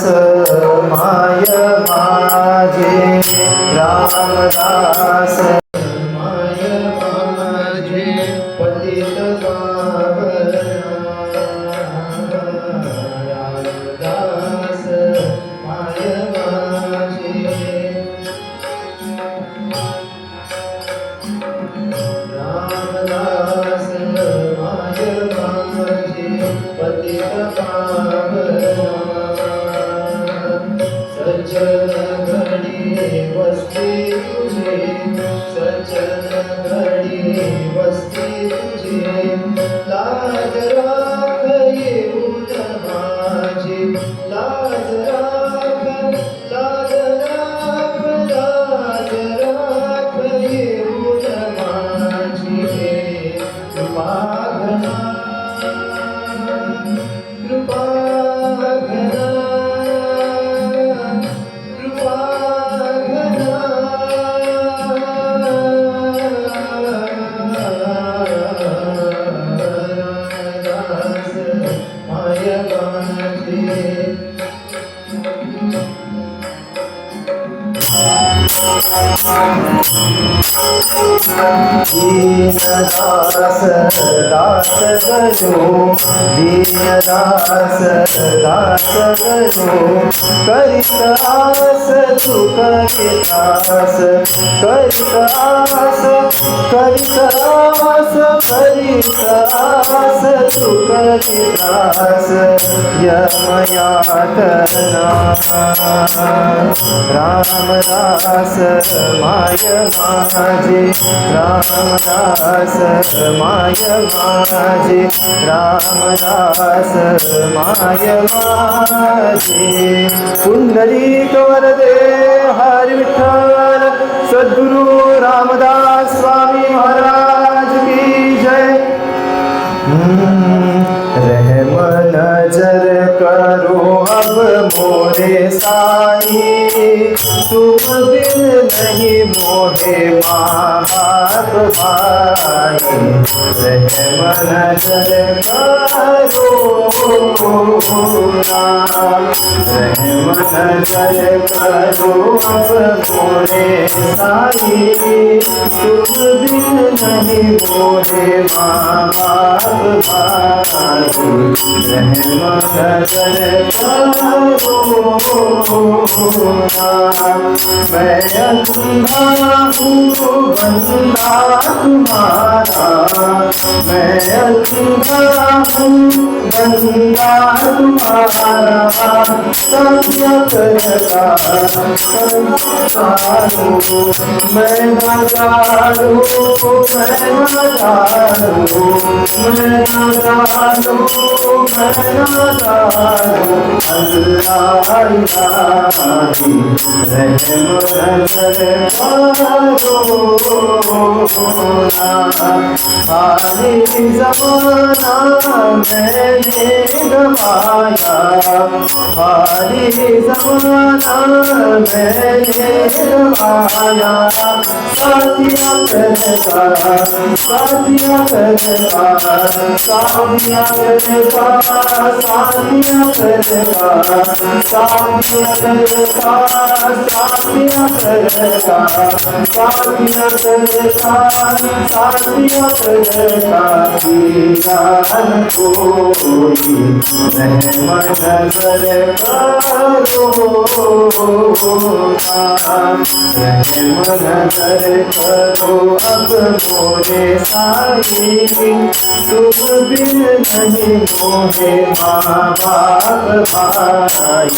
माय माझे रामदास माय माझे पतित रामदास माय माझे रामदास माय माझे पतित सज्जन घडी वस्ती तुझे सज्जन घडी वस्ती तुझे लाज राख येऊन माझी लाज राख लाज राख लाज राख येऊन माझी कृपा घना कृपा घना दीनदास दास गयो दीनदास दास गयो करित आस तू करित आस करित आस करित आस करित आस तू करित आस यमयातना रामदास माय माझे रामदास माय माझे रामदास माय माझे पुंडलीक वरदे हरि विठ्ठल सद्गुरु रामदास स्वामी महाराज की जय। रहम नजर करो अब मोरे साई तुम बिन नहीं मोहे माँ बाप भाई रहम नजर करो राम रहम नजर करो अब मोरे साई तुम बिन नहीं मोहे माँ बाप भाई रहम नजर करो मैं अंधा हूँ बंदा तुम्हारा मैं अंधा हूँ बंदा तुम्हारा सत्य करता संसारू मैं नजारू मैं नजारू मैं नजारू मैं नजारू अल्लाह रहम नजर करो हारी ज़माना मैंने गवाया हारी ज़माना मैंने गवाया साथिया करता साथिया करता साथिया करता साथिया करता साथिया करता साथिया करता साथिया करता साथिया करता ज्ञान कोई रहम नजर करो रहम नजर करो अब मोरे साई तुम बिन नहीं मोहे माँ बाप भाई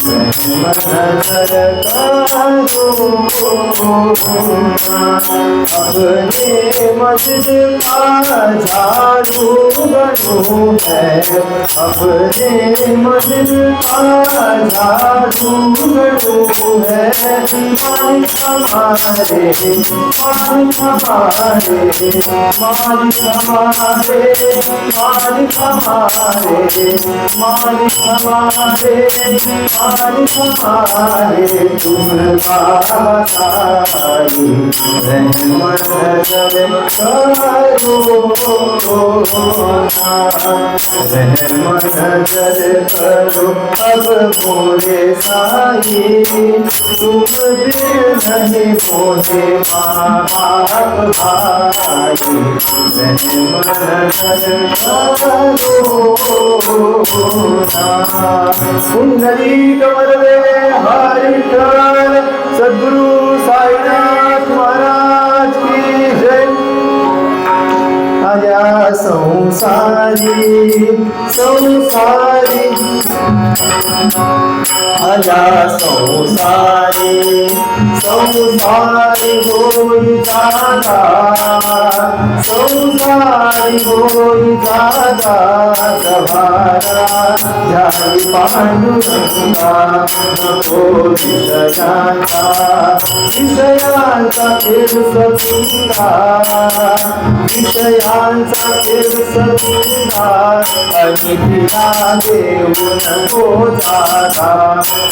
रहम नजर करो अपने मस्जिद का झाड़ू बनो है अपने मस्जिद का झाड़ू बनो है मालिक हमारे मालिक हमारे मालिक हमारे, मालिक हमारे, मालिक हमारे, मालिक हमारे, तुम बाबा साई रहमत करो रहमत करो अब मोरे साई, तुम दिल नहीं मोहे माँ बाप भाई रहमत करो सुंदरी कमलवे हरिद्वार सद्गुरु साईनाथ महाराज की जय। आया संसारी संसारी, आया संसारी संसारी होई जागा, संसारी होई जागा सवारा जाई पांडुरंगा नको विषयांचा, विषयांचा खेळ सपिंगा, विषयांचा खेळ सपिंगा अनितीला देऊ नको जागा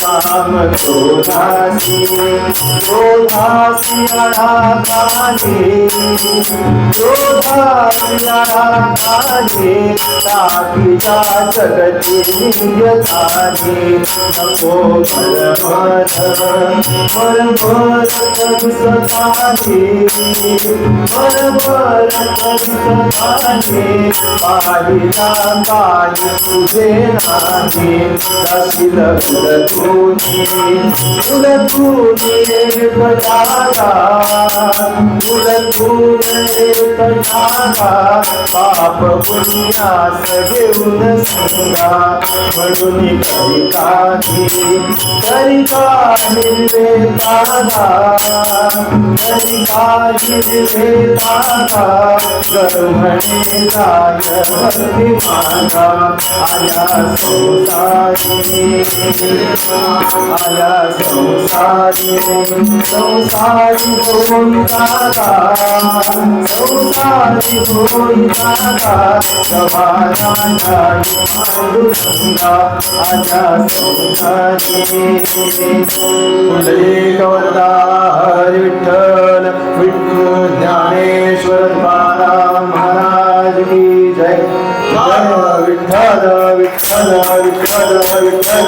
काम क्रोधासी क्रोधासी आळाखाली, क्रोधासी आळाखाली ताकीच्या जगती निंद्य झाली नको बलमत बलमत करू सताली, बलमत करू सताली पाहिला पायी तुझे नाही रशील उलटूनी उलटूनी एक जागा, उलटून एक जागा पाप पुण्यास घेऊन सिंगा म्हणून तरी का हिरवे तागा, तरी का हिरवे तागा गरमणे जाय भक्ती मागा आया संसारी, आया संसारी संसारी होई जागा, संसारी होई जागा सवारा जाई पांडुरंगा आया संसारी। पुंडलिक वरदा हरी विठ्ठल विठ्ठल ज्ञानेश्वर तुकाराम महाराज की जय। जय विठ्ठल विठ्ठल विठ्ठल विठ्ठल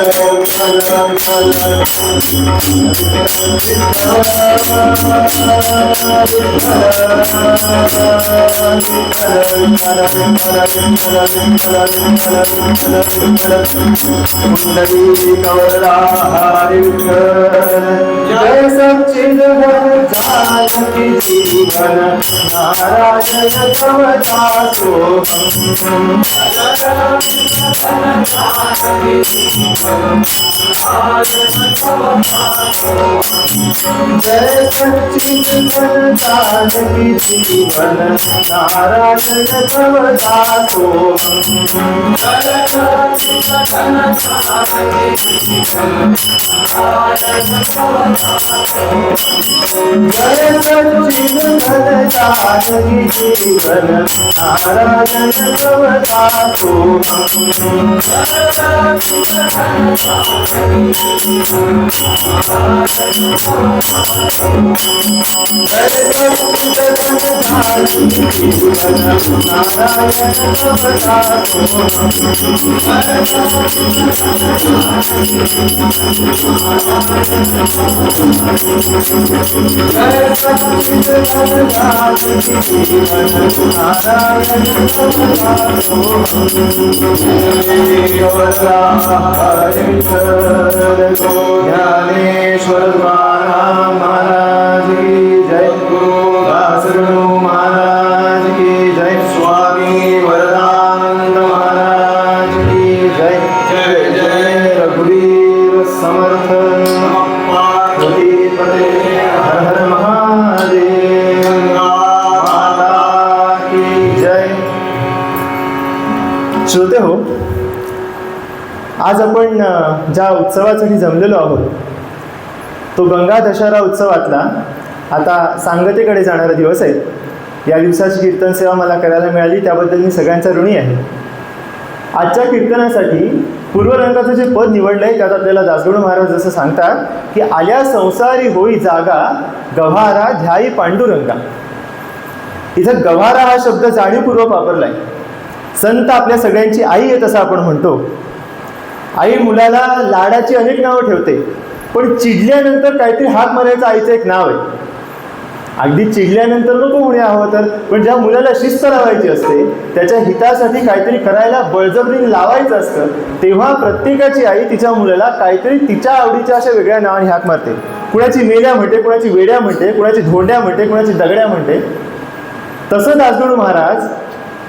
पुंडलिक वरदा हरी विठ्ठल। जय सच्चिदानंद जानकी जीवन नारायण कवचा सोहम, जय सच्चिदानंद जानकी जीवन नारायण कवचा सोहम, जय सच्चिदानंद जानकी जीवन नारायण कवचा सोहम, जय सच्चिदानंद जानकी जीवन नारायण कवचा सोहम, ज्ञानेश्वर महाराज की जय। गुरुदासगुरु महाराज की जय। स्वामी वरदानंद महाराज की जय। जय जय रघुवीर समर्थ पते हर हर महादेव। माता की जय। श्रोते हो, आज आपण ज्या उत्सवासाठी जमलेलो आहोत तो गंगा दशहरा उत्सवातला आता सांगतेकडे जाणारा दिवस आहे। या दिवसाची कीर्तन सेवा मला करायला मिळाली, त्याबद्दल मी सगळ्यांचा ऋणी आहे. आजच्या कीर्तनासाठी पूर्वरंगाचं जे पद निवडलं आहे त्यात आपल्याला दासगणू महाराज जसं सांगतात की आल्या संसारी होई जागा गव्हारा ध्याई पांडुरंगा. इथं गव्हारा हा शब्द जाणीवपूर्वक वापरलाय. संत आपल्या सगळ्यांची आई आहे तसं आपण म्हणतो. आई मुलाला लाडाची अनेक नावं ठेवते, पण चिडल्यानंतर काहीतरी हाक मारायचं आईचं एक नाव आहे. अगदी चिडल्यानंतर नको कोणी हवं तर, पण ज्या मुलाला शिस्त लावायची असते, त्याच्या हितासाठी काहीतरी करायला बळजबरीने लावायचं असतं, तेव्हा प्रत्येकाची आई तिच्या मुलाला काहीतरी तिच्या आवडीच्या अशा वेगळ्या नावाने हाक मारते. कुणाची मेल्या म्हणते, कुणाची वेड्या म्हणते, कुणाची धोंड्या म्हणते, कुणाची दगड्या म्हणते. तसं दासगणू महाराज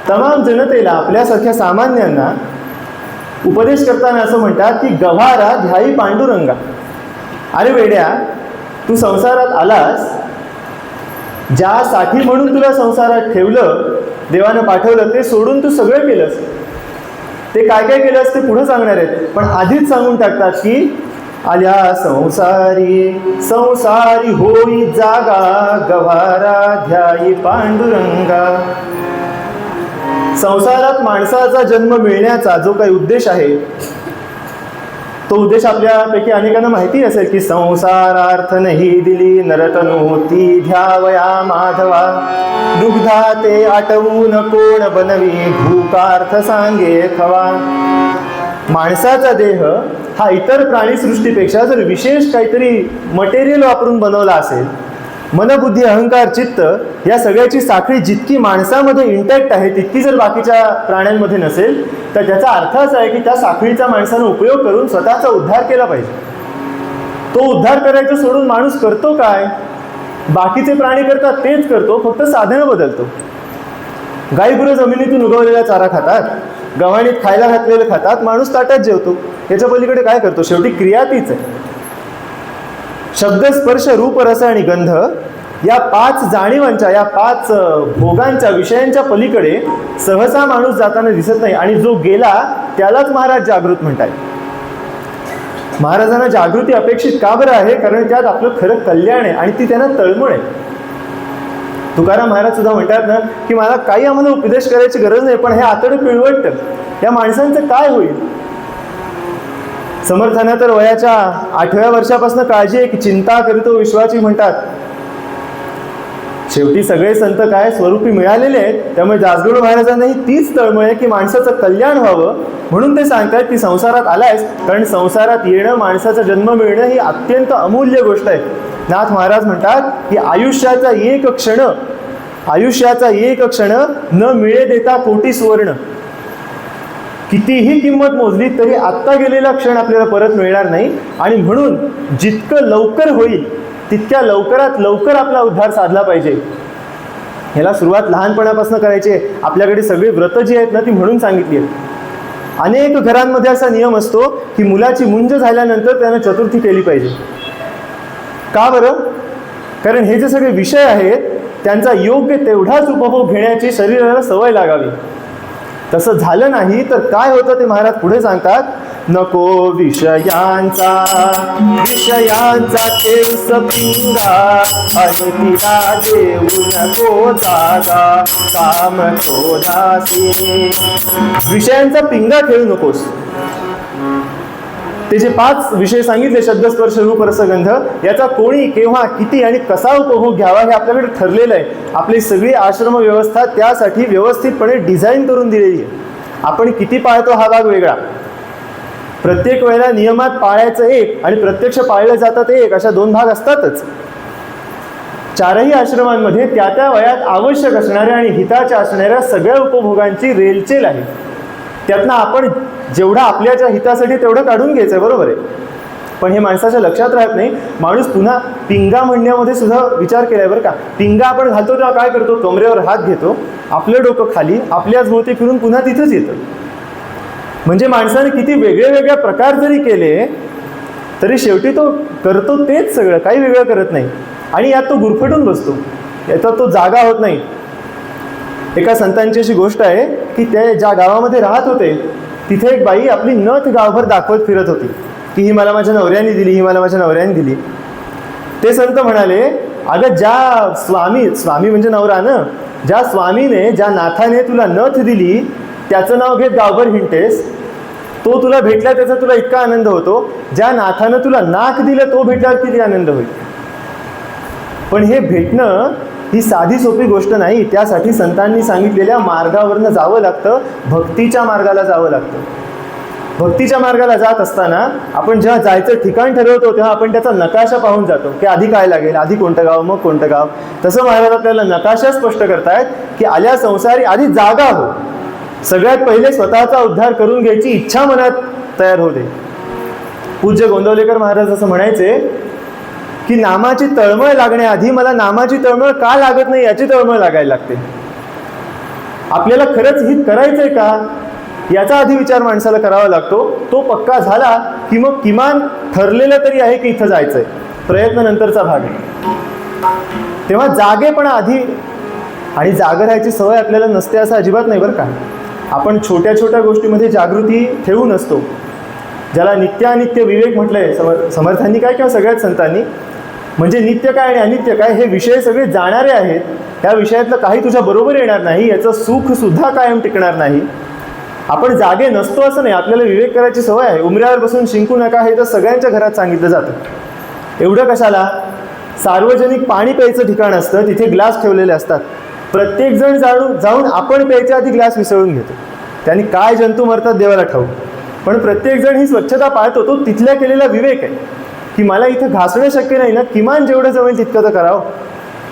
तमाम जनतेला, आपल्यासारख्या सामान्यांना उपदेश करताना असं म्हणतात की गव्हारा ध्याई पांडुरंगा. अरे वेड्या, तू संसारात आलास, ज्यासाठी म्हणून तुला संसारात ठेवलं, देवानं पाठवलं, ते सोडून तू सगळं केलंस. ते काय काय केलंस ते पुढे सांगणार आहेत, पण आधीच सांगून टाकतात की आल्या संसारी संसारी होई जागा गव्हारा ध्याई पांडुरंगा. संसारात माणसाचा जन्म मिळण्याचा जो काही उद्देश आहे, तो उद्देश आपल्यापैकी अनेकांना माहिती असेल की संसारार्थ नाही दिली नरतनु ती ध्यावया माधवा. दुग्धा ते आटवून कोण बनवी भूकार्थ सांगे खवा. माणसाचा देह हा इतर प्राणीसृष्टीपेक्षा जर विशेष काहीतरी मटेरियल वापरून बनवला असेल, मनबुद्धी अहंकार चित्त या सगळ्याची साखळी जितकी माणसामध्ये इंटॅक्ट आहे तितकी जर बाकीच्या प्राण्यांमध्ये नसेल, तर त्याचा अर्थ असा आहे की त्या साखळीचा माणसानं उपयोग करून स्वतःचा उद्धार केला पाहिजे. तो उद्धार करायचं सोडून माणूस करतो काय? बाकीचे प्राणी करतात तेच करतो, फक्त साधनं बदलतो. गाईगुरं जमिनीतून उगवलेला चारा खातात, गव्हाणीत खायला घातलेलं खातात, माणूस ताटात जेवतो. याच्या पलीकडे काय करतो? शेवटी क्रिया तीच आहे. शब्द स्पर्श रूप रस आणि गंध या 5 जाणीवांच्या, या 5 भोगांच्या, विषयांच्या पलीकडे सहसा माणूस जाताना दिसत नाही. आणि जो गेला त्यालाच महाराज जागृत म्हणतात. महाराजांना जागृती अपेक्षित का बरं आहे? कारण त्यात आपलं खरं कल्याण आहे आणि ती त्यांना तळमळ आहे. तुकाराम महाराज सुद्धा म्हणतात ना की मला काही आम्हाला उपदेश करायची गरज नाही, पण हे आतडं पिळवटतं, या माणसांचं काय होईल? समर्थांना तर वयाच्या 8व्या वर्षापासून काळजी आहे की चिंता करीतो विश्वाची म्हणतात. शेवटी सगळे संत काय स्वरूपी मिळालेले आहेत, त्यामुळे दासगणू महाराजांनाही तीच तळमळ आहे की माणसाचं कल्याण व्हावं. म्हणून ते सांगतात की संसारात आलायस, कारण संसारात येणं, माणसाचा जन्म मिळणं ही अत्यंत अमूल्य गोष्ट आहे. नाथ महाराज म्हणतात की आयुष्याचा एक क्षण न मिळे देता कोटी सुवर्ण. कितीही किंमत मोजली तरी आत्ता गेलेला क्षण आपल्याला परत मिळणार नाही. आणि म्हणून जितकं लवकर होईल तितक्या लवकरात लवकर आपला उद्धार साधला पाहिजे. ह्याला सुरुवात लहानपणापासून करायची आहे. आपल्याकडे सगळी व्रतं जी आहेत ना ती म्हणून सांगितली आहेत. अनेक घरांमध्ये असा नियम असतो की मुलाची मुंज झाल्यानंतर त्यानं चतुर्थी केली पाहिजे. का बरं? कारण हे जे सगळे विषय आहेत त्यांचा योग्य तेवढाच उपभोग घेण्याची शरीराला सवय लागावी. तसं झालं नाही तर काय होतं ते महाराज पुढे सांगतात. नको विषयांचा केस पिंगा आणि तिला देऊ नको जागा काम क्रोधासी. विषयांचा पिंगा खेळू नकोस. ते जे 5 विषय सांगितले, शब्द स्पर्श रूप रसगंध, याचा कोणी केव्हा किती आणि कसा उपभोग घ्यावा हे आपल्याकडे ठरलेलं आहे. आपली सगळी आश्रम व्यवस्था त्यासाठी व्यवस्थितपणे डिझाईन करून दिलेली आहे. आपण किती पाळतो हा भाग वेगळा. प्रत्येक वेळेला नियमात पाळायचं एक आणि प्रत्यक्ष पाळलं जातात एक, अशा 2 भाग असतातच. 4ही आश्रमांमध्ये त्या त्या वयात आवश्यक असणाऱ्या आणि हिताच्या असणाऱ्या सगळ्या उपभोगांची रेलचेल आहे. त्यातनं आपण जेवढा आपल्याच्या हितासाठी तेवढं काढून घ्यायचं, बरोबर आहे. पण हे माणसाच्या लक्षात राहत नाही. माणूस पुन्हा पिंगा म्हणण्यामध्ये सुद्धा विचार केलाय बरं का. पिंगा आपण घालतो तेव्हा काय करतो? कमरेवर हात घेतो, आपलं डोकं खाली, आपल्याच भोवती फिरून पुन्हा तिथंच येतं. म्हणजे माणसाने किती वेगळे वेगळे प्रकार जरी केले तरी शेवटी तो करतो तेच सगळं, काही वेगळं करत नाही. आणि यात तो गुरफटून बसतो, याचा तो जागा होत नाही. एका संतांची अशी गोष्ट आहे की ते ज्या गावामध्ये राहत होते तिथे एक बाई आपली नथ गावभर दाखवत फिरत होती की ही मला माझ्या नवऱ्याने दिली, ही मला माझ्या नवऱ्याने दिली. ते संत म्हणाले, अगं ज्या स्वामी म्हणजे नवरा ना, ज्या स्वामीने, ज्या नाथाने तुला नथ दिली त्याचं नाव घेत गावभर हिंडतेस, तो तुला भेटला त्याचा तुला इतका आनंद होतो. ज्या नाथानं तुला नाक दिलं तो भेटल्यावर किती आनंद होईल. पण हे भेटणं ही साधी सोपी गोष्ट नाही. त्यासाठी संतांनी सांगितलेल्या मार्गावरनं जावं लागतं, भक्तीच्या मार्गाला जावं लागतं. भक्तीच्या मार्गाला जात असताना आपण जेव्हा जायचं ठिकाण ठरवतो तेव्हा आपण त्याचा नकाशा पाहून जातो की आधी काय लागेल, आधी कोणतं गाव, मग कोणतं गाव. तसं महाराज आपल्याला नकाशा स्पष्ट करतायत की आल्या संसारी आधी जागा हो. सगळ्यात पहिले स्वतःचा उद्धार करून घ्यायची इच्छा मनात तयार होते. पूज्य गोंदवलेकर महाराज असं म्हणायचे की नामाची तळमळ लागण्याआधी मला नामाची तळमळ का लागत नाही याची तळमळ लागायला लागते. आपल्याला खरंच हित करायचंय का याचा आधी विचार माणसाला करावा लागतो. तो पक्का झाला की मग किमान ठरलेलं तरी आहे की इथं जायचंय, प्रयत्न नंतरचा भाग आहे. तेव्हा जागेपणा आधी, आणि जाग राहायची सवय आपल्याला नसते असं अजिबात नाही बरं का. आपण छोट्या छोट्या गोष्टीमध्ये जागृती ठेवून असतो. ज्याला नित्यानित्य विवेक म्हटलंय समर्थांनी काय किंवा सगळ्याच संतांनी. म्हणजे नित्य काय आणि अनित्य काय हे विषय सगळे जाणारे आहेत. त्या विषयातलं काही तुझ्या बरोबर येणार नाही, याचं सुख सुद्धा कायम टिकणार नाही. आपण जागे नसतो असं नाही, आपल्याला विवेक करायची सवय आहे. उमऱ्यावर बसून शिंकू नका हे तर सगळ्यांच्या घरात सांगितलं जातं. एवढं कशाला, सार्वजनिक पाणी प्यायचं ठिकाण असतं, तिथे ग्लास ठेवलेले असतात. प्रत्येकजण जाऊन आपण प्यायच्या आधी ग्लास विसळून घेतो. त्यांनी काय जंतू मरतात देवाला ठाऊक. पण प्रत्येकजण ही स्वच्छता पाळतो. तो तिथल्या केलेला विवेक आहे की मला इथं घासणं शक्य नाही ना, किमान जेवढं जमेल तितकं तर करावं.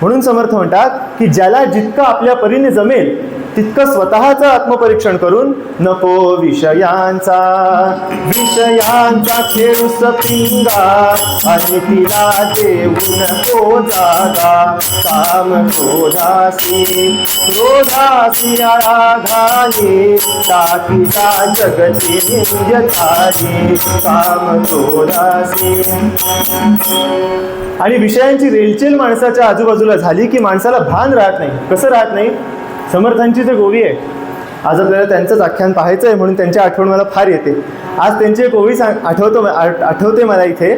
म्हणून समर्थ म्हणतात की ज्याला जितकं आपल्या परीने जमेल तितकं स्वतःचं आत्मपरीक्षण करून नको विषयांचा खेळू सपिंगा आणि तिला देऊ नको जागा. काम क्रोधासी आराधाने टाकीचा जगती नियतारी. काम क्रोधासी. आणि विषयांची रेलचेल माणसाच्या आजूबाजूला झाली की माणसाला भान राहत नाही. कसं राहत नाही, समर्थांची जे गोवी आहे, आज आपल्याला त्यांचंच आख्यान पाहायचं आहे म्हणून त्यांची आठवण मला फार येते. आज त्यांची एक ओवी आठवते मला इथे.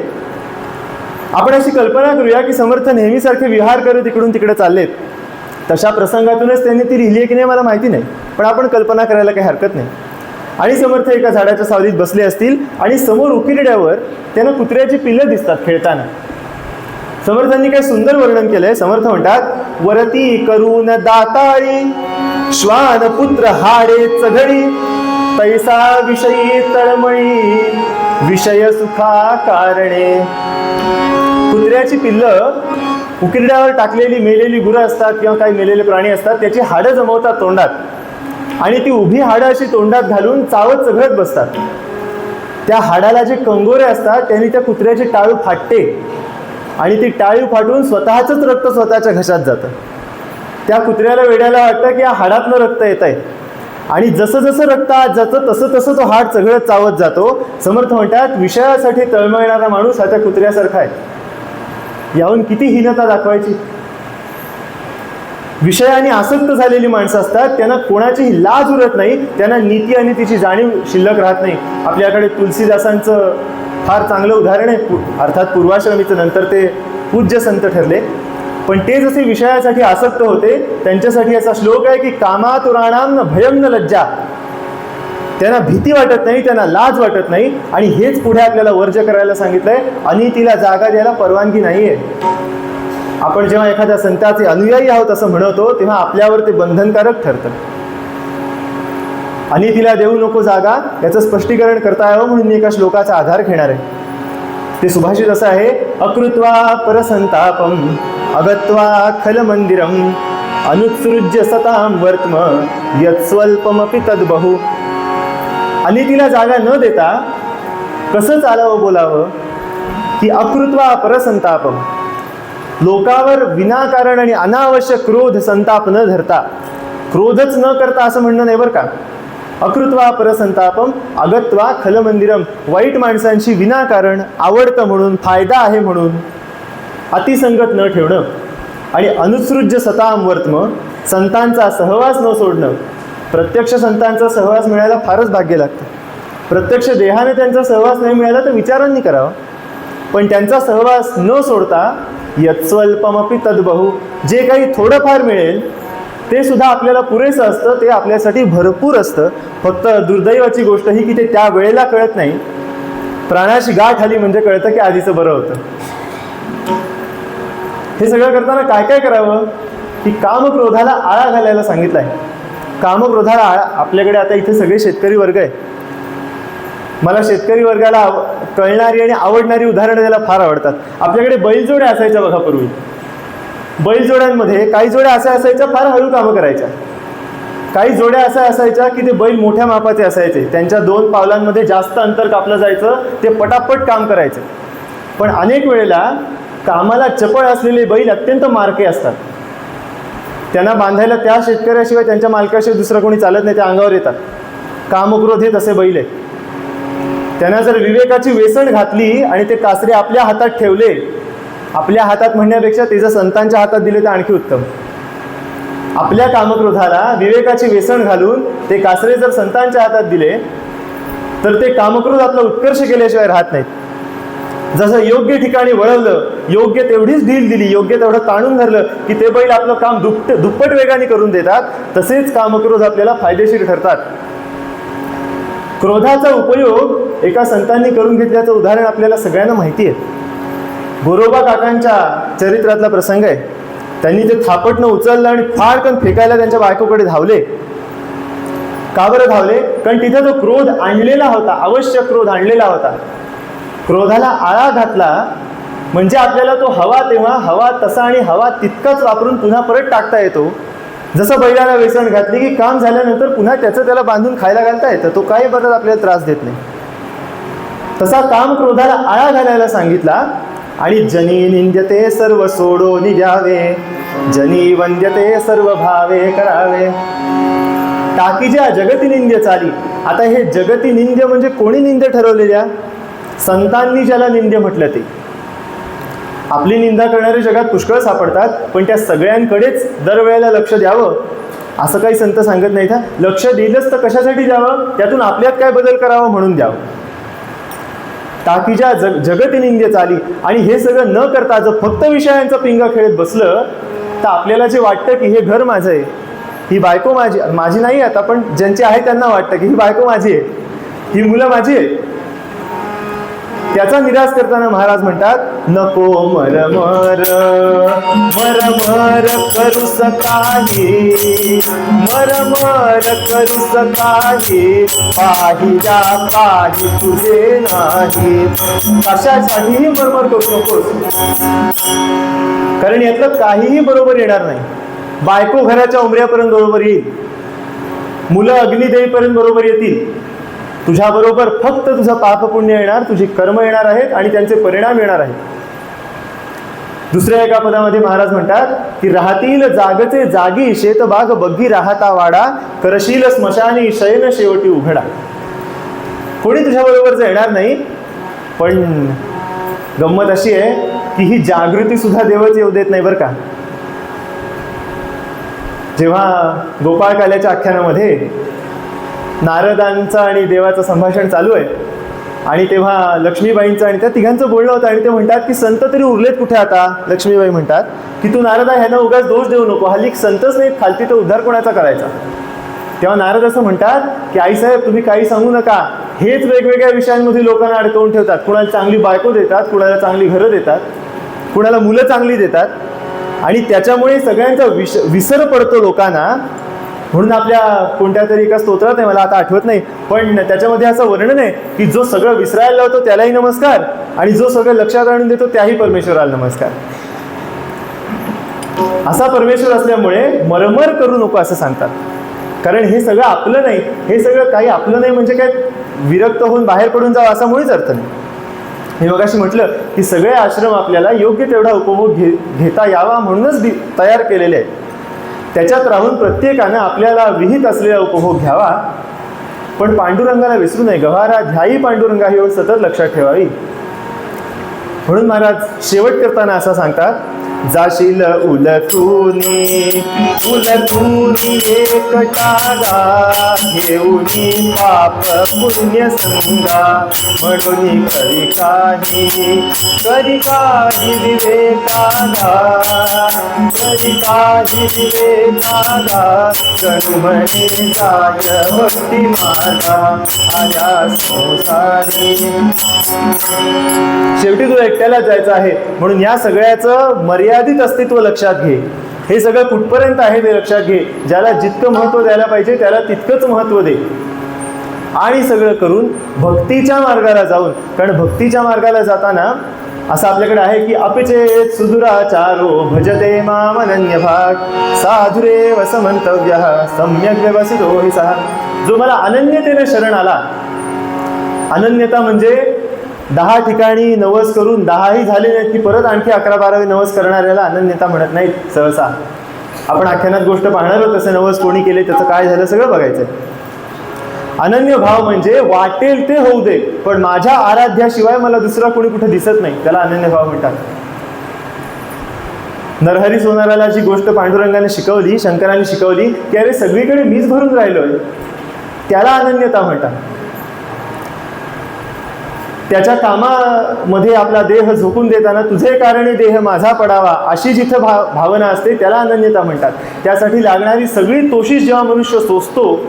आपण अशी कल्पना करूया की समर्थ नेहमीसारखे विहार करत इकडून तिकडे चाललेत. तशा प्रसंगातूनच त्यांनी ती लिहिली आहे की नाही मला माहिती नाही, पण आपण कल्पना करायला काही हरकत नाही. आणि समर्थ एका झाडाच्या सावलीत बसले असतील आणि समोर उकिरड्यावर त्यांना कुत्र्याची पिल्लं दिसतात खेळताना. समर्थांनी काय सुंदर वर्णन केलंय. समर्थ म्हणतात, वरती करून दाताळी श्वान पुत्र हाडे चघळी तैसा विषयी तळमळी विषय सुखा कारणे. कुत्र्याची पिल्लं उकिरड्यावर टाकलेली मेलेली गुरं असतात किंवा काही मेलेले प्राणी असतात, त्याची हाडं जमवतात तोंडात आणि ती उभी हाडं अशी तोंडात घालून चावत चघळत बसतात. त्या हाडाला जे कंगोरे असतात त्यांनी त्या कुत्र्याची टाळू फाटते आणि ती टाळी फाटून स्वतःचंच रक्त स्वतःच्या घशात जातं. त्या कुत्र्याला वेड्याला वाटतं की या हाडातनं रक्त येत आहे आणि जसं जसं रक्त आत जातं तसं तसं तो हाड चघळत चावत जातो. समर्थ म्हणतात, विषयासाठी तळमळणारा माणूस हा त्या कुत्र्यासारखा आहे. याहून किती हीनता दाखवायची. विषयाने आसक्त झालेली माणसं असतात, त्यांना कोणाचीही लाज उरत नाही, त्यांना नीती आणि तिची जाणीव शिल्लक राहत नाही. आपल्याकडे तुलसीदासांचं फार चांगलं उदाहरण आहे. अर्थात पूर्वाश्रमीचं नंतर ते पूज्य संत ठरले, पण ते जसे विषयासाठी आसक्त होते त्यांच्यासाठी असा श्लोक आहे की कामातुराणाम न भयम न लज्जा. त्यांना भीती वाटत नाही, त्यांना लाज वाटत नाही. आणि हेच पुढे आपल्याला वर्ज्य करायला सांगितलंय. अनितीला जागा द्यायला परवानगी नाहीये. आपण जेव्हा एखाद्या संताचे अनुयायी आहोत असं म्हणतो तेव्हा आपल्यावर ते बंधनकारक ठरतं. अनितीला देऊ नको जागा याचं स्पष्टीकरण करता यावं म्हणून मी एका श्लोकाचा आधार घेणार आहे. ते सुभाषित असं आहे, अकृत्वा परसंतापम अगत्वा खल मंदिरम अनुत्सृज्य सताम वर्त्म यत्स्वल्पमपि तद्बहु. अनितीला जागा न देता कसं चालावं बोलावं की अकृत्वा परसंतापम, लोकावर विनाकारण आणि अनावश्यक क्रोध संताप न धरता, क्रोधच न करता असं म्हणणं नाही बरं का. अकृत्वा परसंतापम अगत्वा खलमंदिरम, वाईट माणसांशी विनाकारण आवडतं म्हणून, फायदा आहे म्हणून अतिसंगत न ठेवणं. आणि अनुत्सृज्य सताम वर्त्म, संतांचा सहवास न सोडणं. प्रत्यक्ष संतांचा सहवास मिळायला फारच भाग्य लागतं. प्रत्यक्ष देहाने त्यांचा सहवास नाही मिळाला तर विचारांनी करावा, पण त्यांचा सहवास न सोडता यत्स्वल्पमपि तद्बहु, जे काही थोडंफार मिळेल ते सुद्धा आपल्याला पुरेसं असतं, ते आपल्यासाठी भरपूर असतं. फक्त दुर्दैवाची गोष्ट ही की ते त्या वेळेला कळत नाही. प्राणाशी गाठ आली म्हणजे कळतं की आधीचं बरं होतं. हे सगळं करताना काय काय करावं की कामक्रोधाला आळा घालायला सांगितलं आहे. कामक्रोधाला आळा, आपल्याकडे आता इथे सगळे शेतकरी वर्ग आहे. मला शेतकरी वर्गाला कळणारी आणि आवडणारी उदाहरणं द्यायला फार आवडतात. आपल्याकडे बैलजोड्या असायच्या बघा पूर्वी. बैलजोड्यांमध्ये काही जोड्या अशा असायच्या फार हळू कामं करायच्या. काही जोड्या अशा असायच्या की ते बैल मोठ्या मापाचे असायचे, त्यांच्या 2 पावलांमध्ये जास्त अंतर कापलं जायचं, ते पटापट काम करायचे. पण अनेक वेळेला कामाला चपळ असलेले बैल अत्यंत मारके असतात. त्यांना बांधायला त्या शेतकऱ्याशिवाय, त्यांच्या मालकाशिवाय दुसरं कोणी चालत नाही, त्या अंगावर येतात. कामक्रोध हे तसे बैल आहेत. त्यांना जर विवेकाची वेसण घातली आणि ते कासरे आपल्या हातात ठेवले, आपल्या हातात म्हणण्यापेक्षा ते जर संतांच्या हातात दिले तर आणखी उत्तम. आपल्या कामक्रोधाला विवेकाची वेसण घालून ते कासरे जर संतांच्या हातात दिले तर ते कामक्रोध आपला उत्कर्ष केल्याशिवाय राहत नाहीत. जसं योग्य ठिकाणी वळवलं, योग्य तेवढीच ढील दिली, योग्य तेवढं ताणून धरलं की ते बैल आपलं काम दुप्पट वेगाने करून देतात, तसेच कामक्रोध आपल्याला फायदेशीर ठरतात. क्रोधाचा उपयोग एका संतांनी करून घेतल्याचं उदाहरण आपल्याला सगळ्यांना माहिती आहे. गोरोबा काकांच्या चरित्रातला प्रसंग आहे. त्यांनी ते थापटनं उचललं आणि फाडकन फेकायला त्यांच्या बायकोकडे धावले. का बरं धावले? कारण तिथे जो क्रोध आणलेला होता, आवश्यक क्रोध आणलेला होता. क्रोधाला आळा घातला म्हणजे आपल्याला तो हवा तेव्हा हवा तसा आणि हवा तितकाच वापरून पुन्हा परत टाकता येतो. जसं बैलाला वेसण घातली की काम झाल्यानंतर पुन्हा त्याला बांधून खायला घालता येतं, तो काही बरं आपल्याला त्रास देत नाही. तसा काम क्रोधाला आळा घालायला सांगितला. आणि जनी निंद्यते सर्व सोडो निजावे, जनी वंद्यते सर्व भावे करावे. टाकीच्या जगती निंद्य चाली. आता हे जगती निंद्य म्हणजे कोणी निंद्य ठरवलेल्या? संतांनी ज्याला निंद्य म्हटलं ते. आपली निंदा करणारे जगात पुष्कळ सापडतात, पण त्या सगळ्यांकडेच दरवेळेला लक्ष द्यावं असं काही संत सांगत नाहीत. लक्ष दिलंच तर कशासाठी द्यावं? त्यातून आपल्यात काय बदल करावा म्हणून द्यावं. टाकीच्या जगती निंद्य चाली. आणि हे सगळं न करता जर फक्त विषयांचा पिंगा खेळत बसलं तर आपल्याला जे वाटतं की हे घर माझं आहे, ही बायको माझी नाही आता, पण ज्यांचे आहे त्यांना वाटतं की ही बायको माझी आहे, ही मुलं माझी आहे. त्याचा निराश करताना महाराज म्हणतात, नको मरमर मरमर करूस काही, मरमर करूस काही, पाहिजा काही तुझे नाही. कशासाठीही मरमर करू नकोस, कारण यातलं काहीही बरोबर येणार नाही. बायको घराच्या उमऱ्यापर्यंत बरोबर येईल, मुलं अग्नी देईपर्यंत बरोबर येतील, तुझ्याबरोबर फक्त तुझं पापपुण्य येणार, तुझी कर्म येणार आहेत आणि त्यांचे परिणाम येणार आहेत. दुसऱ्या एका पदामध्ये महाराज म्हणतात की राहतील जागचे जागी, शेतबाग बग्गी राहता वाडा, करशील स्मशानी शयन शेवटी उघडा. कोणी तुझ्याबरोबर येणार नाही, पण गंमत अशी आहे की ही जागृती सुद्धा देवच येऊ देत नाही बरं का. जेव्हा गोपाळकाल्याच्या आख्यानामध्ये नारदांचं आणि देवाचं संभाषण चालू आहे आणि तेव्हा लक्ष्मीबाईंचं आणि त्या तिघांचं बोलणं होतं आणि ते म्हणतात की संत तरी उरलेत कुठे आता. लक्ष्मीबाई म्हणतात की तू नारदा ह्यांना उगाच दोष देऊ नको, हल्ली संतच नाहीत, खालती तर उद्धार कोणाचा करायचा. तेव्हा नारद असं म्हणतात की आईसाहेब तुम्ही काही सांगू नका, हेच वेगवेगळ्या विषयांमध्ये लोकांना अडकवून ठेवतात. कुणाला चांगली बायको देतात, कुणाला चांगली घरं देतात, कुणाला मुलं चांगली देतात आणि त्याच्यामुळे सगळ्यांचा विसर पडतो लोकांना. म्हणून आपल्या कोणत्या तरी एका स्तोत्रात आहे, मला आता आठवत नाही, पण त्याच्यामध्ये असं वर्णन आहे की जो सगळं विसरायला लावतो त्यालाही नमस्कार आणि जो सगळं लक्षात आणून देतो त्याही परमेश्वराला नमस्कार. असा परमेश्वर असल्यामुळे मरमर करू नको असं सांगतात. कारण हे सगळं आपलं नाही, हे सगळं काही आपलं नाही म्हणजे काय विरक्त होऊन बाहेर पडून जावं असा मुळीच अर्थ नाही. हे मगाशी म्हटलं की सगळे आश्रम आपल्याला योग्य तेवढा उपभोग घेता यावा म्हणूनच तयार केलेले आहेत. त्याच्यात राहून प्रत्येकानं आपल्याला विहित असलेला उपभोग घ्यावा, पण पांडुरंगाला विसरू नये. गव्हारा ध्यायी पांडुरंगा ही ओळ सतत लक्षात ठेवावी. म्हणून महाराज शेवट करताना असं सांगतात जाशील उलटूनी एकटा गा घेऊनी पाप पुण्य संगा म्हणून करी काही विवेकागा जणू म्हणे जाय भक्ती मार्गा आल्या संसारी. शेवटी तुला एकट्याला जायचं आहे म्हणून या सगळ्याचं मर्यादित अस्तित्व लक्षात घे. हे सगळं कुठपर्यंत आहे ते लक्षात घे. ज्याला जितकं महत्त्व द्यायला पाहिजे त्याला तितकंच महत्त्व दे आणि सगळं करून भक्तीच्या मार्गाला जाऊन, कारण भक्तीच्या मार्गाला जाताना असं आपल्याकडे आहे की अपिचेत सुदुराचारो भजते माम अनन्य भाग साधुरेव समंतव्यः सम्यक व्यवसितो हि सः. जो मला अनन्यतेने शरण आला, अनन्यता म्हणजे 10 ठिकाणी नवस करून 10ही झाले नाहीत की परत आणखी 11-12 नवस करणाऱ्याला अनन्यता म्हणत नाहीत सहसा. आपण आख्यानात गोष्ट पाहणार आहोत, तसे नवस कोणी केले, त्याचं काय झालं सगळं बघायचं. अनन्य भाव म्हणजे वाटेल ते होऊ दे पण माझ्या आराध्याशिवाय मला दुसरा कोणी कुठे दिसत नाही, त्याला अनन्य भाव म्हणतात. नरहरी सोनाराला जी गोष्ट पांडुरंगाने शिकवली, शंकराने शिकवली की अरे सगळीकडे मीच भरून राहिलोय, त्याला अनन्यता म्हणतात. त्याच्या कामामध्ये आपला देह झोकून देताना तुझे कारणे देह माझा पडावा अशी जिथं भावना असते त्याला अनन्यता म्हणतात. त्यासाठी लागणारी सगळी तोशीष जेव्हा मनुष्य सोसतो,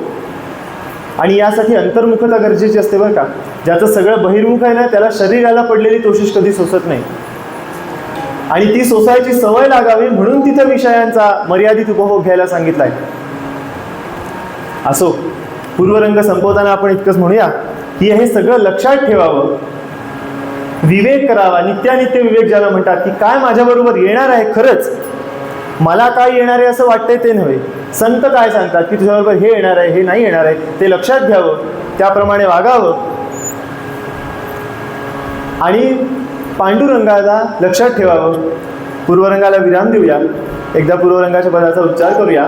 आणि यासाठी अंतर्मुखता गरजेची असते बरं का. ज्याचं सगळं बहिर्मुख आहे ना त्याला शरीराला पडलेली तोशीष कधी सोसत नाही, आणि ती सोसायची सवय लागावी म्हणून तिथं विषयांचा मर्यादित उपभोग घ्यायला सांगितलाय. असो, पूर्वरंग संपवताना आपण इतकंच म्हणूया की हे सगळं लक्षात ठेवावं, विवेक करावा. नित्यानित्य विवेक ज्याला म्हणतात की काय माझ्याबरोबर येणार आहे, खरंच मला काय येणार आहे असं वाटतंय ते नव्हे. संत काय सांगतात की तुझ्याबरोबर हे येणार आहे, हे नाही येणार आहे, ते लक्षात घ्यावं, त्याप्रमाणे वागावं. आणि पांडुरंगाला लक्षात ठेवावं. पूर्वरंगाला विराम देऊया, एकदा पूर्वरंगाच्या पदाचा उच्चार करूया.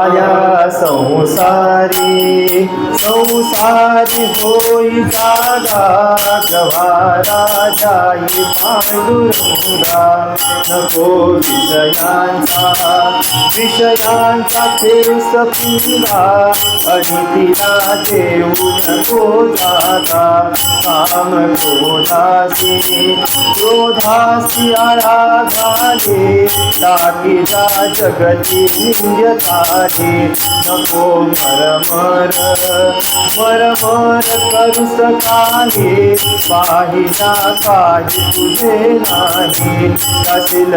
आया संसारी संसारी होई जागा जव्हारा जाई पांडुरंगा नको विषयांचा खेस पिला आणि तिला देऊ नको जागा काम क्रोधासी आळा घाले टाकी जा जगती निंद्यताहे नको मरमर करू सकाहे पाहिना काही तुझे नाही जाशील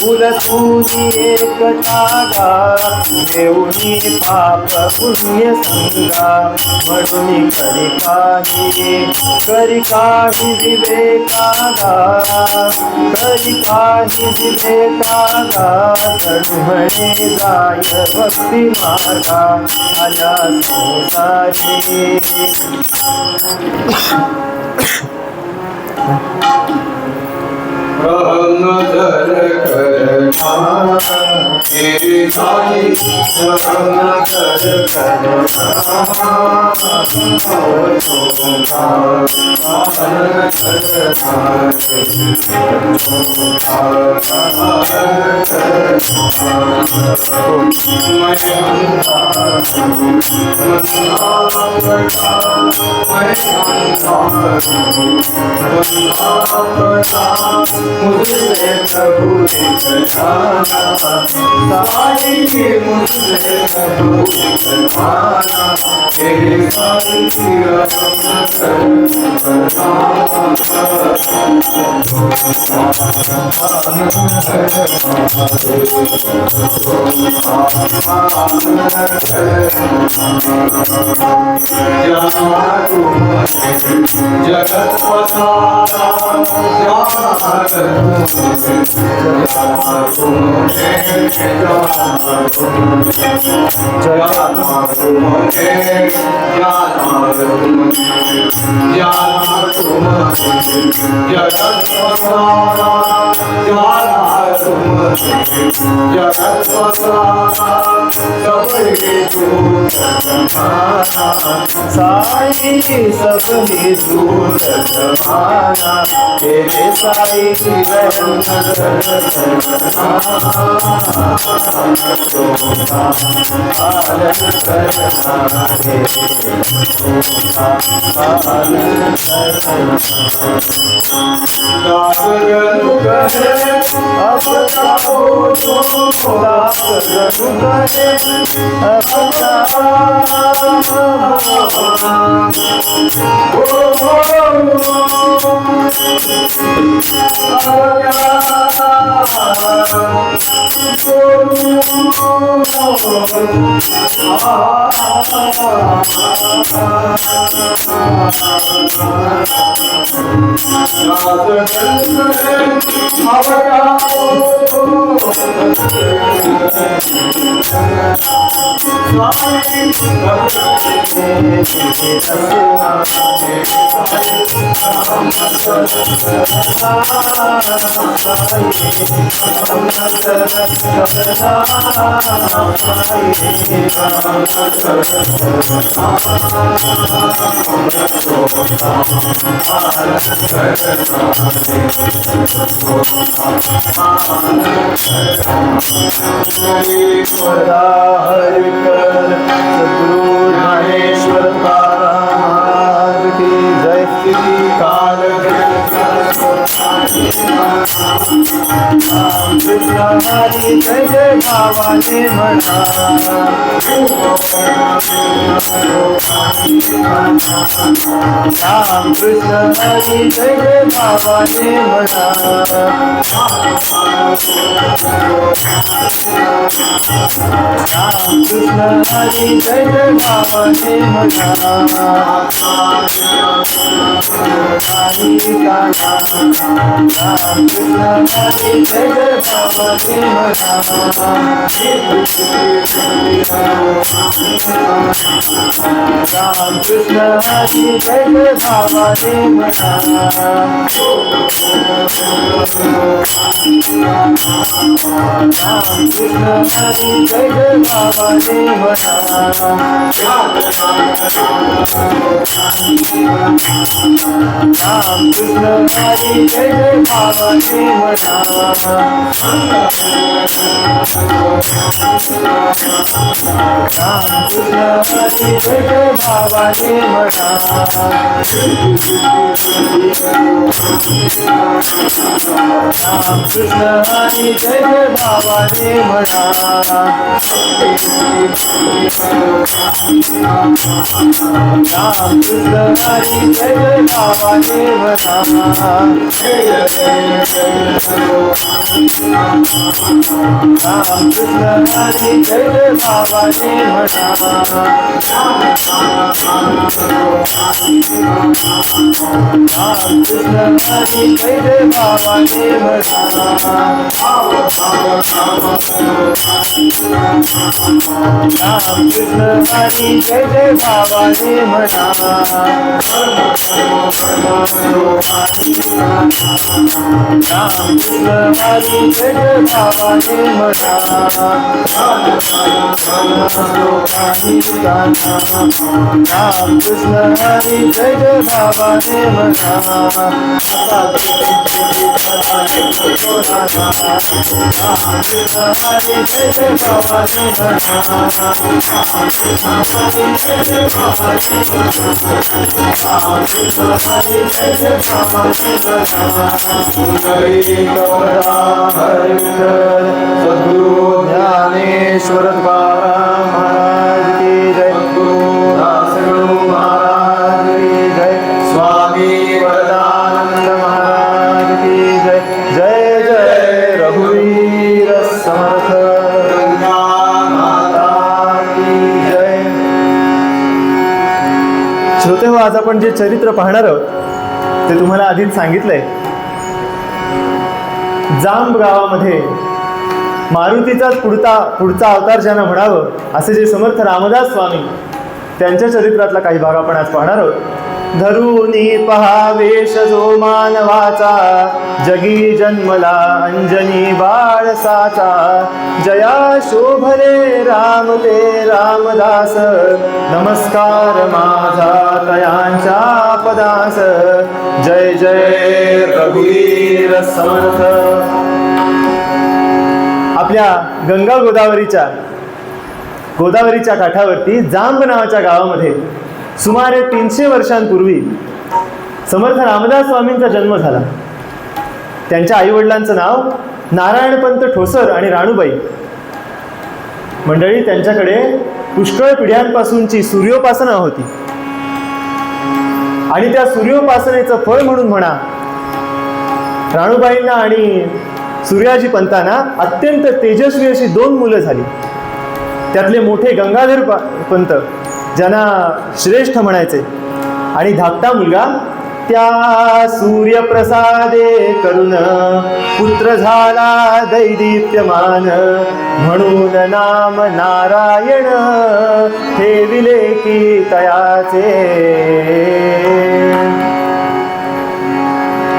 उलटूनी एकटा गा घेऊनी पाप पुण्य संगा म्हणून करी काही विवेकागा जणू म्हणे जाय भक्ती मार्गा आल्या संसारी. मुझसे प्रभु दिखलाना साई के मुझसे प्रभु दिखलाना तेरे साई की जगत पसारा जगत साई सबही सूरत माना, तेरे साई रहम सद्गुरु ज्ञानेश्वर महाराज की जय। काल कृष्ण हरी जय जय भावाने म्हणा, राम कृष्ण हरी जय जय भावाने म्हणा, राम कृष्ण हरी जय जय भावाने म्हणा, राम कृष्ण हरी जय जय भावाने म्हणा, राम कृष्ण हरी जय जय भावाने म्हणा, राम कृष्ण हरी जय जय भावाने म्हणा, राम कृष्ण हरी जय जय भावाने म्हणा, राम कृष्ण हरी जय जय भावाने म्हणा, राम कृष्ण हरी जय जय भावाने म्हणा, राम कृष्ण हरी जय जय भावाने म्हणा, राम कृष्ण हरी जय जय भावाने म्हणा, राम कृष्ण हरी जय जय भावाने म्हणा, राम कृष्ण हरी जय जय भावाने म्हणा, राम कृष्ण हरी जय जय भावाने म्हणा, राम कृष्ण हरी जय जय भावाने म्हणा, राम कृष्ण हरी जय जय भावाने म्हणा, सद्गुरु ज्ञानेश्वर महाराज की जय, सद्गुरु महाराज की जय, स्वामी वरदानंद महाराज की जय। जय जय रघुवीर समर्थ माता की जय। श्रोते हो, आज आपण जे चरित्र पाहणार आहोत ते तुम्हाला आधीच सांगितलंय। जांब गावामध्ये मारुतीचाच पुढचा अवतार ज्यांना म्हणावं असे जे समर्थ रामदास स्वामी त्यांच्या चरित्रातला काही भाग आपण आज पाहणार आहोत। धरुनी पहावेश जो मानवाचा, जगी जन्मला अंजनी बाळसाचा. जया शोभले राम ते रामदास, नमस्कार माझा तयांच्या पदास. जय जय रघुवीर समर्थ. आपल्या गंगा गोदावरीच्या काठावरती जांब नावाच्या गावामध्ये सुमारे 300 वर्षांपूर्वी समर्थ रामदास स्वामींचा जन्म झाला. त्यांच्या आईवडिलांचं नाव नारायणपंत ठोसर आणि राणूबाई. मंडळी, त्यांच्याकडे पुष्कळ पिढ्यांपासूनची सूर्योपासना होती आणि त्या सूर्योपासनेचं फळ म्हणून म्हणा, राणूबाईंना आणि सूर्याजी पंतांना अत्यंत तेजस्वी अशी 2 मुलं झाली. त्यातले मोठे गंगाधर पंत, ज्यांना श्रेष्ठ म्हणायचे, आणि धाकटा मुलगा त्या सूर्यप्रसादे करून पुत्र झाला दैदिप्यमान. म्हणून नाम नारायण ठेविले की तयाचे.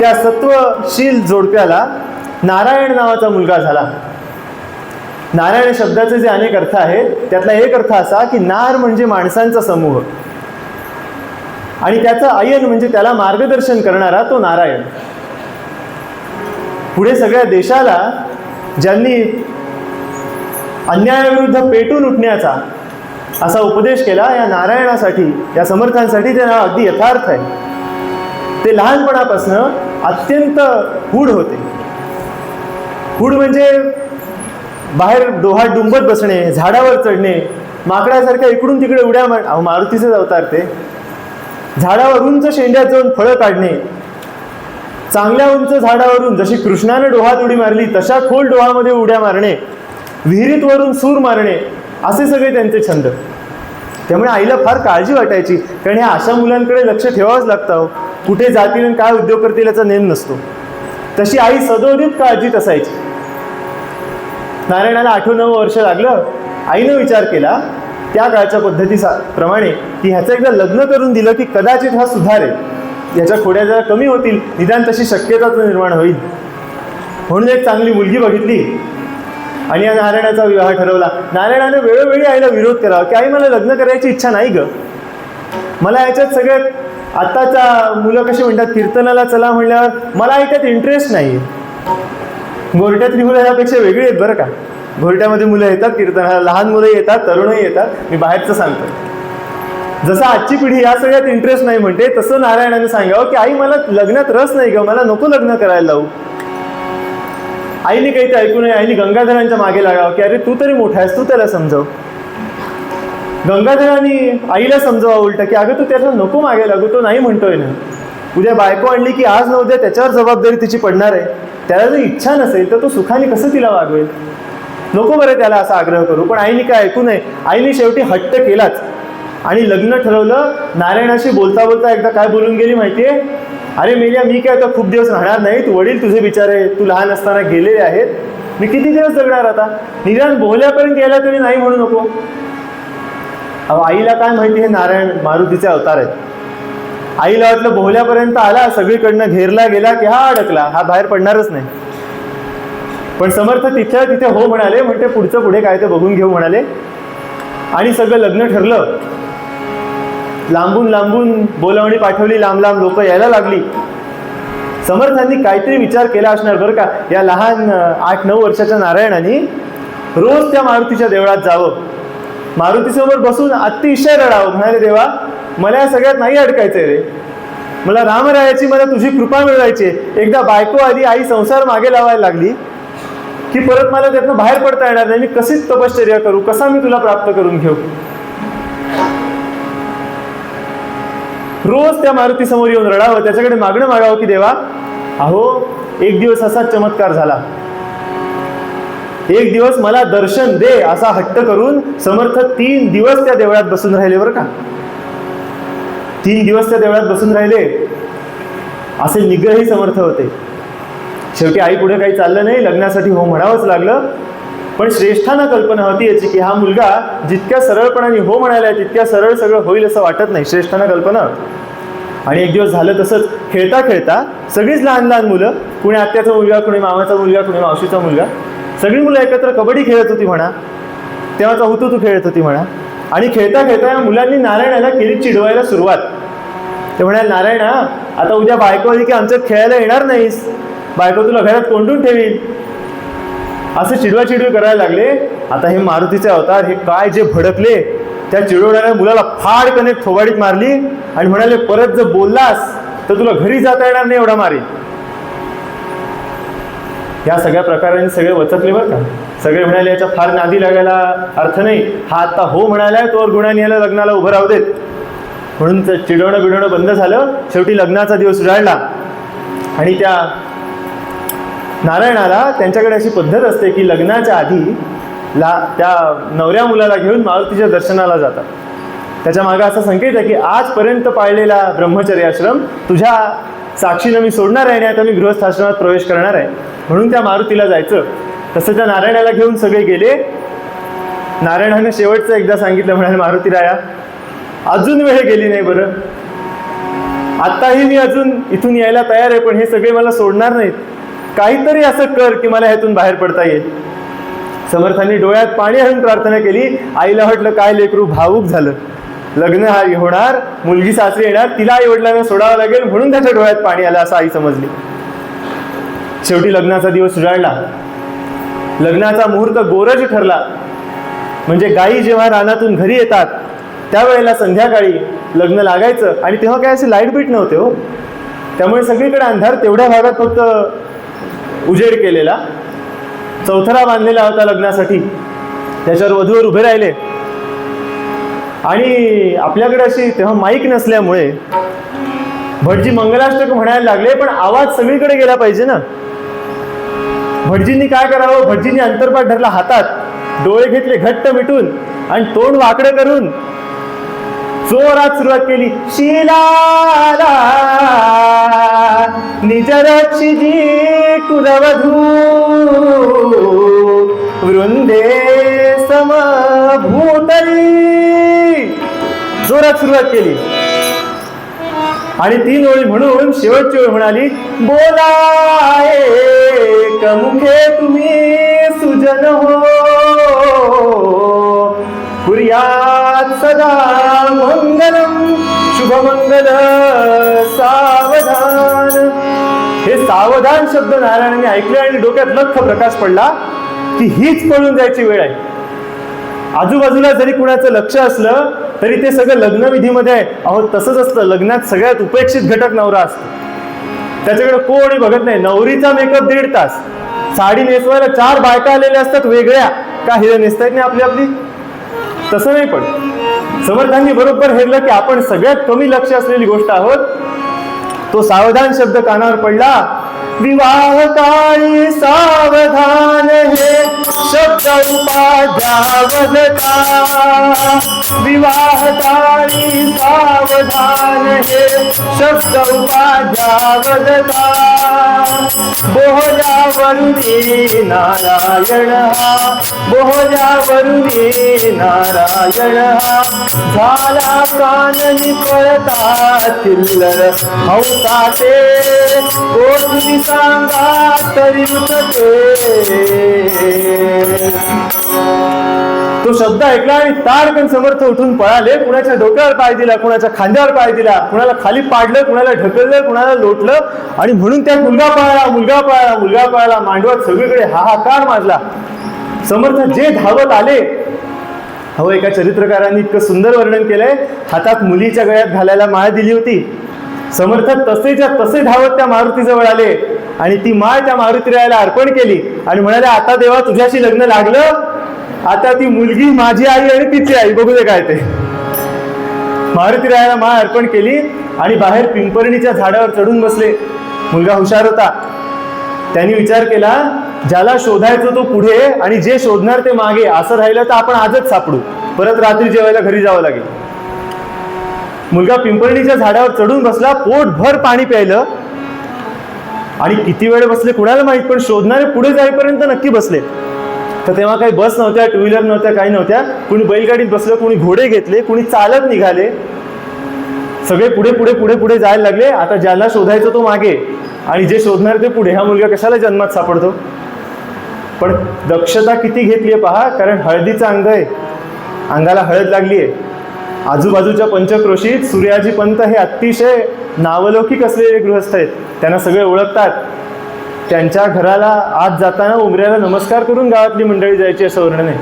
त्या सत्वशील जोडप्याला नारायण नावाचा मुलगा झाला. नारायण शब्दाचे जे अनेक अर्थ आहेत, त्यातला एक अर्थ असा की नार म्हणजे माणसांचा समूह, आणि त्याचं आयन म्हणजे त्याला मार्गदर्शन करणारा तो नारायण. पुढे सगळ्या देशाला ज्यांनी अन्यायाविरुद्ध पेटून उठण्याचा असा उपदेश केला, या नारायणासाठी, या समर्थांसाठी ते नाव अगदी यथार्थ आहे. ते लहानपणापासून अत्यंत गूढ होते. गूढ म्हणजे बाहेर डोहात डुंबत बसणे, झाडावर चढणे, माकडासारख्या इकडून तिकडे उड्या मारुतीचेच अवतार ते. झाडावर उंच शेंड्यात जाऊन फळं काढणे, चांगल्या उंच झाडावरून जशी कृष्णाने डोहात उडी मारली तशा खोल डोहामध्ये उड्या मारणे, विहिरीत वरून सूर मारणे, असे सगळे त्यांचे छंद. त्यामुळे आईला फार काळजी वाटायची, कारण ह्या अशा मुलांकडे लक्ष ठेवावंच लागतं. कुठे जातील आणि काय उद्योग करतील याचा नेम नसतो. तशी आई सदोदित काळजीत असायची. नारायणाला 8-9 वर्ष लागलं. आईनं विचार केला त्या काळच्या पद्धतीप्रमाणे की ह्याचं एकदा लग्न करून दिलं की कदाचित हा सुधारेल, याच्या खोड्या जरा कमी होतील, निदान तशी शक्यताच निर्माण होईल. म्हणून एक चांगली मुलगी बघितली आणि या नारायणाचा विवाह ठरवला. नारायणाने वेळोवेळी आईला विरोध करावा की आई मला लग्न करायची इच्छा नाही ग, मला याच्यात सगळ्यात आत्ताचा मुलं कशी म्हणतात कीर्तनाला चला म्हणल्यावर मला याच्यात इंटरेस्ट नाही. घोरट्यातली मुलं ह्यापेक्षा वेगळी आहेत बरं का. घोरट्यामध्ये मुलं येतात कीर्तनाला, लहान मुलं येतात, तरुणही येतात. मी बाहेरचं सांगतो. जसं आजची पिढी या सगळ्यात इंटरेस्ट नाही म्हणते, तसं नारायणाने सांगावं की आई मला लग्नात रस नाही ग, मला नको लग्न करायला लावू. आईने काही ते ऐकू नये. आईने गंगाधरांच्या मागे लागावं की अरे तू तरी मोठा आहेस, तू त्याला समजव. गंगाधरांनी आईला समजवा उलट की अगं तू त्याला नको मागे लागू, तो नाही म्हणतोय ना. उद्या बायको आणली की आज न उद्या त्याच्यावर जबाबदारी तिची पडणार आहे. त्याला जर इच्छा नसेल तर तो सुखाने कसं तिला वागवेल. नको बरं त्याला असा आग्रह करू. पण आईने काय ऐकू नये. आईने शेवटी हट्ट केलाच आणि लग्न ठरवलं. नारायणाशी बोलता बोलता एकदा काय बोलून गेली माहितीये, अरे मेल्या मी काय आता खूप दिवस राहणार नाही, तू वडील तुझे बिचारे तू लहान असताना गेलेले आहेत, मी किती दिवस जगणार आता, निदान बोहल्यापर्यंत गेला तरी नाही म्हणू नको. अहो आईला काय माहिती हे नारायण मारुतीचे अवतार आहेत. आईला वाटलं बोहल्यापर्यंत आला, सगळीकडनं घेरला गेला की हा अडकला, हा बाहेर पडणारच नाही. पण समर्थ तिथे हो म्हणाले, म्हणते पुढचं पुढे काय ते बघून घेऊ म्हणाले. आणि सगळं लग्न ठरलं. लांबून लांबून बोलावणी पाठवली, लांब लांब लोक यायला लागली. समर्थांनी काहीतरी विचार केला असणार बरं का. या लहान 8-9 वर्षाच्या नारायणाने रोज त्या मारुतीच्या देवळात जावं, मारुतीसमोर बसून अतिशय रडावं. म्हणाले देवा मला या सगळ्यात नाही अडकायचंय रे, मला रामरायाची, मला तुझी कृपा मिळवायची. एकदा बायको आली, आई संसार मागे लावायला लागली की परत मला त्यातनं बाहेर पडता येणार नाही. मी कशीच तपश्चर्या करू, कसा मी तुला प्राप्त करून घेऊ. रोज त्या मारुती समोर येऊन रडावं, त्याच्याकडे मागणं मागावं की देवा अहो एक दिवस असाच चमत्कार झाला, एक दिवस मला दर्शन दे, असा हट्ट करून समर्थ 3 दिवस त्या देवळात बसून राहिले बरं का. 3 दिवस त्या देवळात बसून राहिले. असे निग्रही समर्थ होते. शेवटी आई पुढे काही चाललं नाही, लग्नासाठी हो म्हणावंच लागलं. पण श्रेष्ठांना कल्पना होती याची की हा मुलगा जितक्या सरळपणाने हो म्हणाला तितक्या सरळ सगळं होईल असं वाटत नाही. श्रेष्ठांना कल्पना. आणि एक दिवस झालं तसंच, खेळता खेळता सगळीच लहान लहान मुलं, कुणी आत्याचा मुलगा, कुणी मामाचा मुलगा, कुणी मावशीचा मुलगा, सगळी मुलं एकत्र कबड्डी खेळत होती म्हणा, तेव्हाचा हुतू खेळत होती म्हणा. आणि खेळता खेळता या मुलांनी नारायणाला केली चिडवायला सुरुवात. ते म्हणाले, नारायणा, आता उद्या बायको आली की आमच्यात खेळायला येणार नाहीस, बायको तुला घरात कोंडून ठेवील, असं चिडवाचिडवी करायला लागले. आता हे मारुतीचे अवतार हे काय जे भडकले, त्या चिडवणाऱ्या मुलाला फाडकने थोबाडीत मारली आणि म्हणाले, परत जर बोललास तर तुला घरी जाता येणार नाही एवढा मारी. या सगळ्या प्रकाराने सगळे वचकले बरं का. सगळे म्हणाले, याच्या फार नादी लागायला अर्थ नाही, हा आता हो म्हणालाय तोवर गुणाने याला लग्नाला उभं राहू देत. म्हणून चिडवणं बिडवणं बंद झालं. शेवटी लग्नाचा दिवस उजाडला आणि त्या नारायणाला त्यांच्याकडे अशी पद्धत असते की लग्नाच्या आधी त्या नवऱ्या मुलाला घेऊन मारुतीच्या दर्शनाला जातात. त्याच्या मागे असा संकेत आहे की आजपर्यंत पाळलेला ब्रह्मचर्य आश्रम तुझ्या साक्षीनं मी सोडणार आहे आणि आता मी गृहस्थाश्रमात प्रवेश करणार आहे, म्हणून त्या मारुतीला जायचं. तसं त्या नारायणाला घेऊन सगळे गेले. नारायणाने शेवटचं एकदा सांगितलं, म्हणाले, मारुती राया, अजून वेळ गेली नाही बरं, आत्ताही मी अजून इथून यायला तयार आहे, पण हे सगळे मला सोडणार नाहीत, काहीतरी असं कर की मला ह्यातून बाहेर पडता येईल. समर्थांनी डोळ्यात पाणी आणून प्रार्थना केली. आईला वाटलं काय लेकरू भावूक झालं, लग्न होणार, मुलगी सासरी येणार, तिला आई वडिलांना सोडावं लागेल, म्हणून त्याच्या डोळ्यात पाणी आलं असं आई समजली. शेवटी लग्नाचा दिवस उजाडला. लग्नाचा मुहूर्त गोरज ठरला. म्हणजे गायी जेव्हा रानातून घरी येतात त्यावेळेला संध्याकाळी लग्न लागायचं. आणि तेव्हा काय असे लाईट बीट नव्हते हो, त्यामुळे सगळीकडे अंधार. तेवढ्या भागात फक्त उजेड केलेला चौथरा बांधलेला होता लग्नासाठी, त्याच्यावर वधूवर उभे राहिले. आणि आपल्याकडे अशी तेव्हा माईक नसल्यामुळे भटजी मंगलाष्टक म्हणायला लागले, पण आवाज सगळीकडे गेला पाहिजे ना. भटजींनी काय करावं, भटजींनी अंतरपाठ धरला हातात, डोळे घेतले घट्ट मिटून आणि तोंड वाकडं करून जोरात सुरुवात केली. शीलाला निजरक्षिजी कुलवधू वृंदे समभूतली. जोरात सुरुवात केली आणि 3 ओळी म्हणून शेवटची ओळ म्हणाली, बोला एक मुखे तुम्ही सुजन हो, कुर्यात सदा मंगलम शुभमंगल सावधान. हे सावधान शब्द नारायणाने ऐकले आणि डोक्यात लख्ख प्रकाश पडला की हीच पळून जायची वेळ आहे. आजूबाजूला जरी कुणाचं लक्ष असलं तरी ते सगळं लग्नविधीमध्ये आहे. अहो तसंच असतं, लग्नात सगळ्यात उपेक्षित घटक नवरा असतो, त्याच्याकडे कोणी बघत नाही. नवरीचा मेकअप 1.5 तास, साडी नेसवायला 4 बायका आलेल्या असतात वेगळ्या, का हिला नेसता येत नाही आपली आपली, तसं नाही. पण समर्थांनी बरोबर हेरलं की आपण सगळ्यात कमी लक्ष असलेली गोष्ट आहोत. तो सावधान शब्द कानावर पडला. विवाह काळी सावधान हे शब्द उपाध्यावदता, विवाह काळी सावधान हे शब्द उपाध्यावदता. बोहल्यावरुणी नारायण हा, बोहल्यावरुणी नारायण हा, झाला काननी पळता चिल्लर हौसाते, कोणी सांगा तरी तो शब्द ऐकला आणि ताडकन समर्थ उठून पळाले. कुणाच्या डोक्यावर पाय दिला, कुणाच्या खांद्यावर पाय दिला, कुणाला खाली पाडलं, कुणाला ढकललं, कुणाला लोटलं. आणि म्हणून त्या मुलगा पळाला, मुलगा पळाला, मुलगा पळाला, मांडवात सगळीकडे हाहाकार माजला. समर्थ जे धावत आले, हो एका चरित्रकारांनी इतकं सुंदर वर्णन केलंय, हातात मुलीच्या गळ्यात घालायला माळ दिली होती. समर्थ तसेच्या तसे धावत त्या मारुतीजवळ आले आणि ती माळ त्या मारुतीरायाला अर्पण केली आणि म्हणाले, आता देवा तुझ्याशी लग्न लागलं, आता ती मुलगी माझी आई आणि तिची आई, बघू दे काय ते. मारुतीरायाला माळ अर्पण केली आणि बाहेर पिंपरणीच्या झाडावर चढून बसले. मुलगा हुशार होता, त्यांनी विचार केला, ज्याला शोधायचं तो पुढे आणि जे शोधणार ते मागे, असं राहिलं तर आपण आजच सापडू, परत रात्री जेवायला घरी जावं लागेल. मुलगा पिंपरणीच्या झाडावर चढून बसला, पोटभर पाणी प्यायलं आणि किती वेळ बसले कुणाला माहित, पण शोधणारे पुढे जाईपर्यंत नक्की बसले. तर तेव्हा काही बस नव्हत्या, 2 व्हीलर नव्हत्या, काही नव्हत्या. कुणी बैलगाडीत बसलं, कुणी घोडे घेतले, कुणी चालत निघाले. सगळे पुढे पुढे पुढे पुढे जायला लागले. आता ज्याला शोधायचं तो मागे आणि जे शोधणार ते पुढे. हा मुलगा कशाला जन्मात सापडतो? पण दक्षता किती घेतली आहे पहा, कारण हळदीचं अंग आहे, अंगाला हळद लागली आहे. आजूबाजूच्या पंचक्रोशीत सूर्याजी पंत हे अतिशय नावलौकिक असलेले गृहस्थ आहेत, त्यांना सगळे ओळखतात. त्यांच्या घराला आत जाताना उमऱ्याला नमस्कार करून गावातली मंडळी जायची असं वर्णन आहे.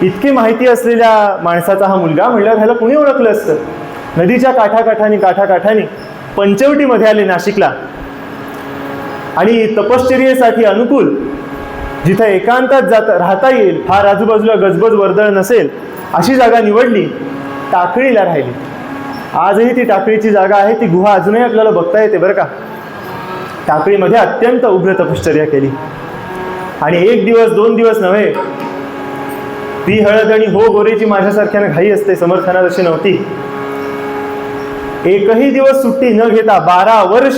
इतकी माहिती असलेल्या माणसाचा हा मुलगा म्हणल्यावर ह्याला कुणी ओळखलं असतं. नदीच्या काठाकाठानी पंचवटीमध्ये आले नाशिकला आणि तपश्चर्येसाठी अनुकूल जिथं एकांतात राहता येईल, फार आजूबाजूला गजबज वर्दळ नसेल अशी जागा निवडली. टाकळीला राहिली. आजही ती टाकळीची जागा आहे, ती गुहा अजूनही आपल्याला बघता येते बरं का. टाकळीमध्ये अत्यंत उग्र तपश्चर्या केली आणि 1 दिवस 2 दिवस नव्हे, ती हळद आणि हो गोरेची माझ्यासारख्याने घाई असते, समर्थाना तशी नव्हती. एकही दिवस सुट्टी न घेता 12 वर्ष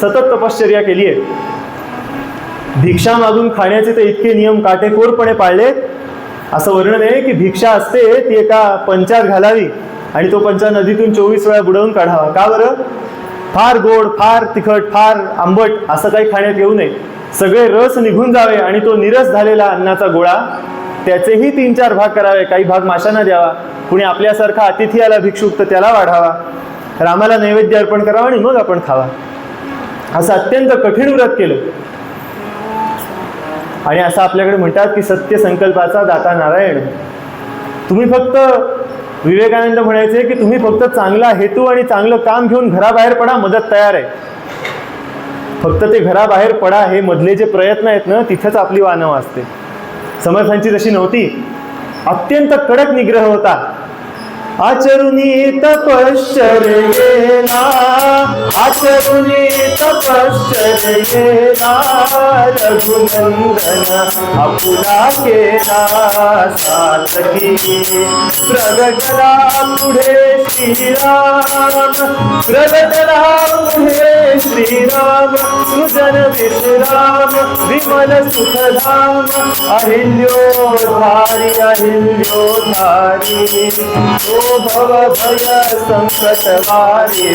सतत तपश्चर्या केली आहे. भिक्षा मागून खाण्याचे तर इतके नियम काटेकोरपणे पाळलेत. असं वर्णन आहे की भिक्षा असते ती एका पंचात घालावी आणि तो पंचा नदीतून 24 वेळा बुडवून काढावा. का बरं? फार गोड, फार तिखट, फार आंबट असं काही खाण्यात येऊ नये. सगळे रस निघून जावे आणि तो निरस झालेला अन्नाचा गोळा त्याचेही 3-4 भाग करावे. काही भाग माशांना द्यावा, कुणी आपल्यासारखा अतिथी आला भिक्षुक तर त्याला वाढावा, रामाला नैवेद्य अर्पण करावा आणि मग आपण खावा. असं अत्यंत कठीण व्रत केलं. आणि असं आपल्याकडे म्हणतात की सत्य संकल्पाचा दाता नारायण. तुम्ही फक्त, विवेकानंद म्हणायचे की तुम्ही फक्त चांगला हेतू आणि चांगलं काम घेऊन घराबाहेर पडा, मदत तयार आहे. फक्त ते घराबाहेर पडा हे मधले जे प्रयत्न आहेत ना, तिथंच आपली वानव असते. समर्थांची तशी नव्हती. अत्यंत कडक निग्रह होता. आचरुनी तपश्चर्येला, आचरुनी तपश्चर्येला, रघुनंदन आपुला केला सातकी. प्रगटला पुढे श्रीराम, प्रगटला पुढे श्रीराम, सुजन विश्राम विमल सुखधाम. अहिल्योधारी अहिल्योधारी, ओ भव भय संकट वारी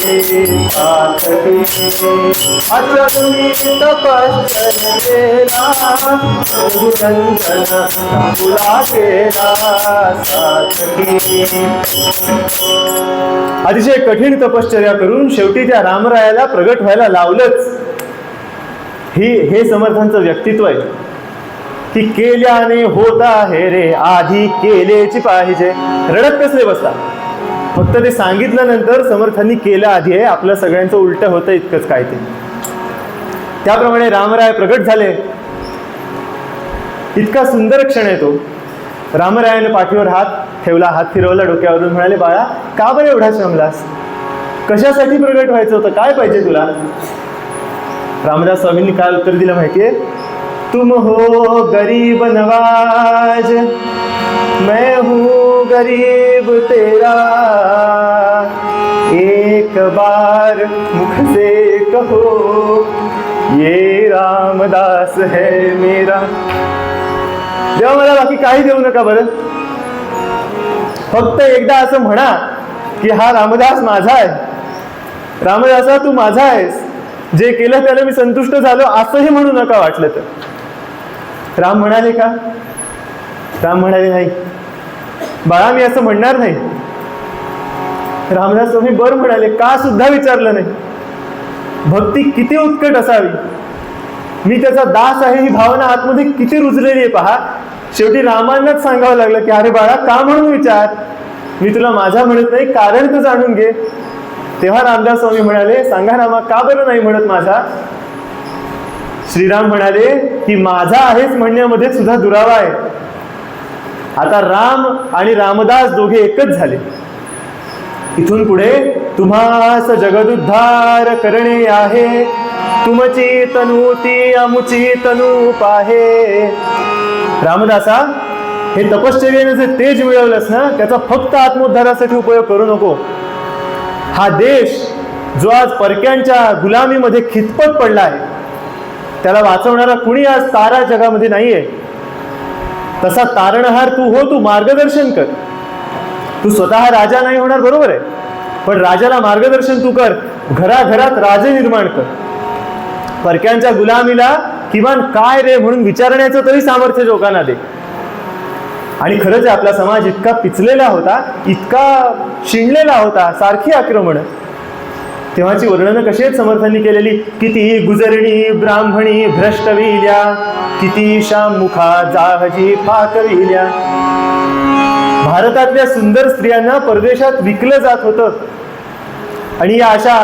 सातकी. अचरुनी तपश्चर्येला, रघुनंदन आपुला केला सातकी. अतिशय कठीण तपश्चर्या करून शेवटी त्या रामरायाला प्रगट व्हायला लावलंच. हे समर्थांचं व्यक्तित्व आहे की केल्याने होत आहे रे, आधी केलेची पाहिजे. रडत कसले बसता? फक्त ते सांगितल्यानंतर समर्थांनी केलं आधी आहे. आपलं सगळ्यांचं उलट होतं इतकंच काय ते. त्याप्रमाणे रामराय प्रगट झाले. इतका सुंदर क्षण आहे तो. रामरायाने पाठीवर हात ठेवला, हात फिरवला डोक्यावरून, म्हणाले बाळा का बरं एवढा श्रमलास? कशासाठी प्रगट व्हायचं होतं? काय पाहिजे तुला? रामदास स्वामींनी काय उत्तर दिलं माहितीये? तुम हो गरीब नवाज, मैं हूँ गरीब तेरा, एक बार मुख से कहो ये रामदास है मेरा. देवा मला बाकी काही देऊ नका बरं, फक्त एकदा असं म्हणा की हा रामदास माझा आहे, रामदासा तू माझा आहेस, जे केलं त्याला मी संतुष्ट झालो, असंही म्हणू नका वाटलं तर. राम म्हणाले का? राम म्हणाले नाही, बाळा मी असं म्हणणार नाही. रामदास स्वामी बरं म्हणाले, का सुद्धा विचारलं नाही. भक्ती किती उत्कट असावी, मी त्याचा दास आहे ही भावना आतमध्ये किती रुजलेली आहे पहा. शेवटी रामांनाच सांगावं लागलं की अरे बाळा का म्हणून विचार, मी तुला माझा म्हणत नाही, कारण तू जाणून घे. तेव्हा रामदास स्वामी म्हणाले, सांगा रामा का बरं नाही म्हणत माझा? श्रीराम म्हणाले की माझा आहेच म्हणण्यामध्ये सुद्धा दुरावा आहे. आता राम आणि रामदास दोघे एकच झाले. इथून पुढे तुम्हास जगदुद्धार करणे आहे, तुमची तनू ती अमुची तनू पाहे. रामदासा हे तपश्चर्याने जे तेज मिळवलंस ना, त्याचा फक्त आत्मोद्धारासाठी उपयोग करू नको. हा देश जो आज परक्यांच्या गुलामीमध्ये खितपत पडला आहे, त्याला वाचवणारा कुणी आज तारा जगामध्ये नाहीये. तसा तारणहार तू हो, तू मार्गदर्शन कर. तू स्वतः राजा नाही होणार बरोबर आहे, पण राजाला मार्गदर्शन तू कर, घराघरात राजे निर्माण कर. परक्यांच्या गुलामीला किमान काय रे म्हणून विचारण्याचं तरी सामर्थ्य लोकांना दे. आणि खरंच आपला समाज इतका पिचलेला होता, इतका शिणलेला होता, सारखी आक्रमण. तेव्हाची वर्णनं कशी आहेत समर्थांनी केलेली? किती गुजरणी ब्राह्मणी भ्रष्टविल्या, किती शामुखा जाहजी फाकविल्या. भारतातल्या सुंदर स्त्रियांना परदेशात विकलं जात होतं. आणि या अशा